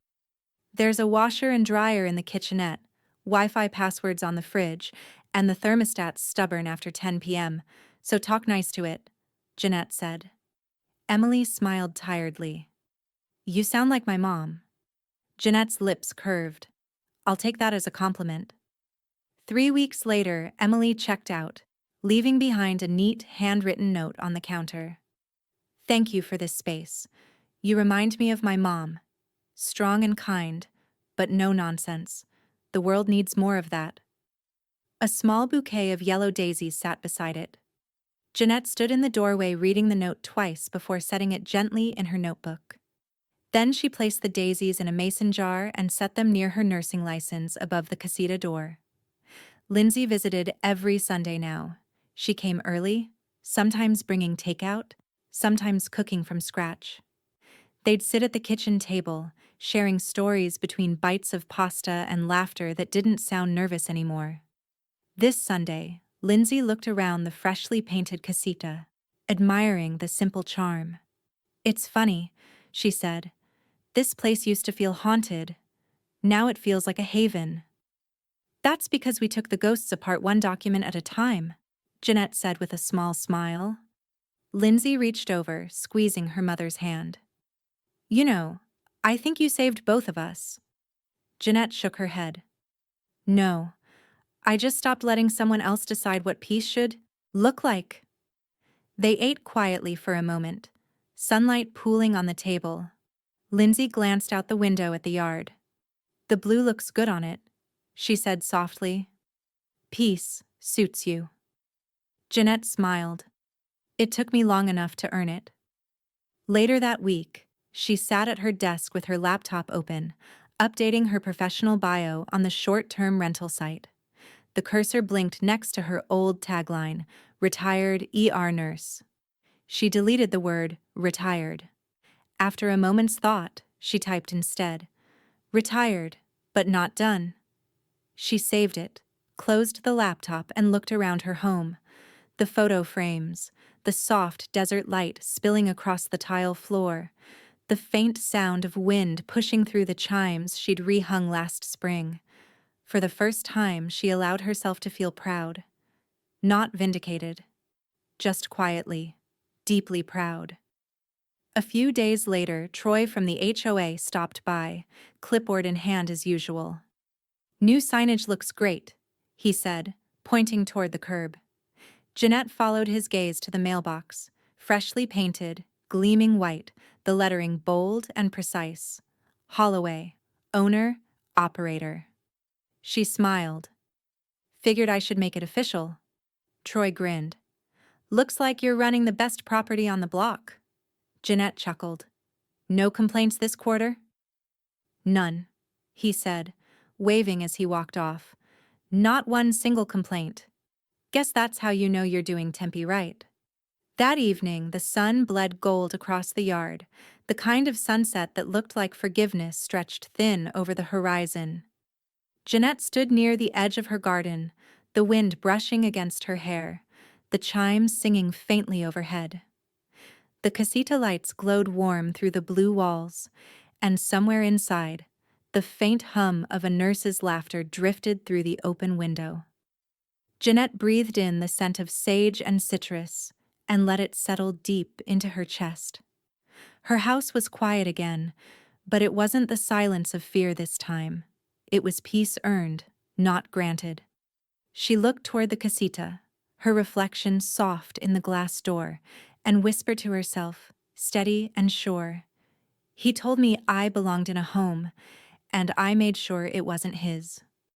There's a washer and dryer in the kitchenette, Wi-Fi passwords on the fridge, and the thermostat's stubborn after 10 p.m., so talk nice to it, Jeanette said. Emily smiled tiredly. You sound like my mom. Jeanette's lips curved. I'll take that as a compliment. 3 weeks later, Emily checked out, leaving behind a neat, handwritten note on the counter. Thank you for this space. You remind me of my mom. Strong and kind, but no nonsense. The world needs more of that. A small bouquet of yellow daisies sat beside it. Jeanette stood in the doorway reading the note twice before setting it gently in her notebook. Then she placed the daisies in a mason jar and set them near her nursing license above the casita door. Lindsay visited every Sunday now. She came early, sometimes bringing takeout, sometimes cooking from scratch. They'd sit at the kitchen table, sharing stories between bites of pasta and laughter that didn't sound nervous anymore. This Sunday, Lindsay looked around the freshly painted casita, admiring the simple charm. It's funny, she said. This place used to feel haunted. Now it feels like a haven. That's because we took the ghosts apart one document at a time, Jeanette said with a small smile. Lindsay reached over, squeezing her mother's hand. You know, I think you saved both of us. Jeanette shook her head. No, I just stopped letting someone else decide what peace should look like. They ate quietly for a moment, sunlight pooling on the table. Lindsay glanced out the window at the yard. The blue looks good on it, she said softly. Peace suits you. Jeanette smiled. It took me long enough to earn it. Later that week, she sat at her desk with her laptop open, updating her professional bio on the short-term rental site. The cursor blinked next to her old tagline, retired ER nurse. She deleted the word retired. After a moment's thought, she typed instead, retired, but not done. She saved it, closed the laptop, and looked around her home. The photo frames, the soft desert light spilling across the tile floor, the faint sound of wind pushing through the chimes she'd rehung last spring. For the first time, she allowed herself to feel proud. Not vindicated. Just quietly, deeply proud. A few days later, Troy from the HOA stopped by, clipboard in hand as usual. New signage looks great, he said, pointing toward the curb. Jeanette followed his gaze to the mailbox, freshly painted, gleaming white, the lettering bold and precise. Holloway, owner, operator. She smiled. Figured I should make it official. Troy grinned. Looks like you're running the best property on the block. Jeanette chuckled. No complaints this quarter? None, he said, waving as he walked off. Not one single complaint. Guess that's how you know you're doing Tempe right. That evening, the sun bled gold across the yard, the kind of sunset that looked like forgiveness stretched thin over the horizon. Jeanette stood near the edge of her garden, the wind brushing against her hair, the chimes singing faintly overhead. The casita lights glowed warm through the blue walls, and somewhere inside, the faint hum of a nurse's laughter drifted through the open window. Jeanette breathed in the scent of sage and citrus and let it settle deep into her chest. Her house was quiet again, but it wasn't the silence of fear this time. It was peace earned, not granted. She looked toward the casita, her reflection soft in the glass door, and whispered to herself, steady and sure, "He told me I belonged in a home, and I made sure it wasn't his."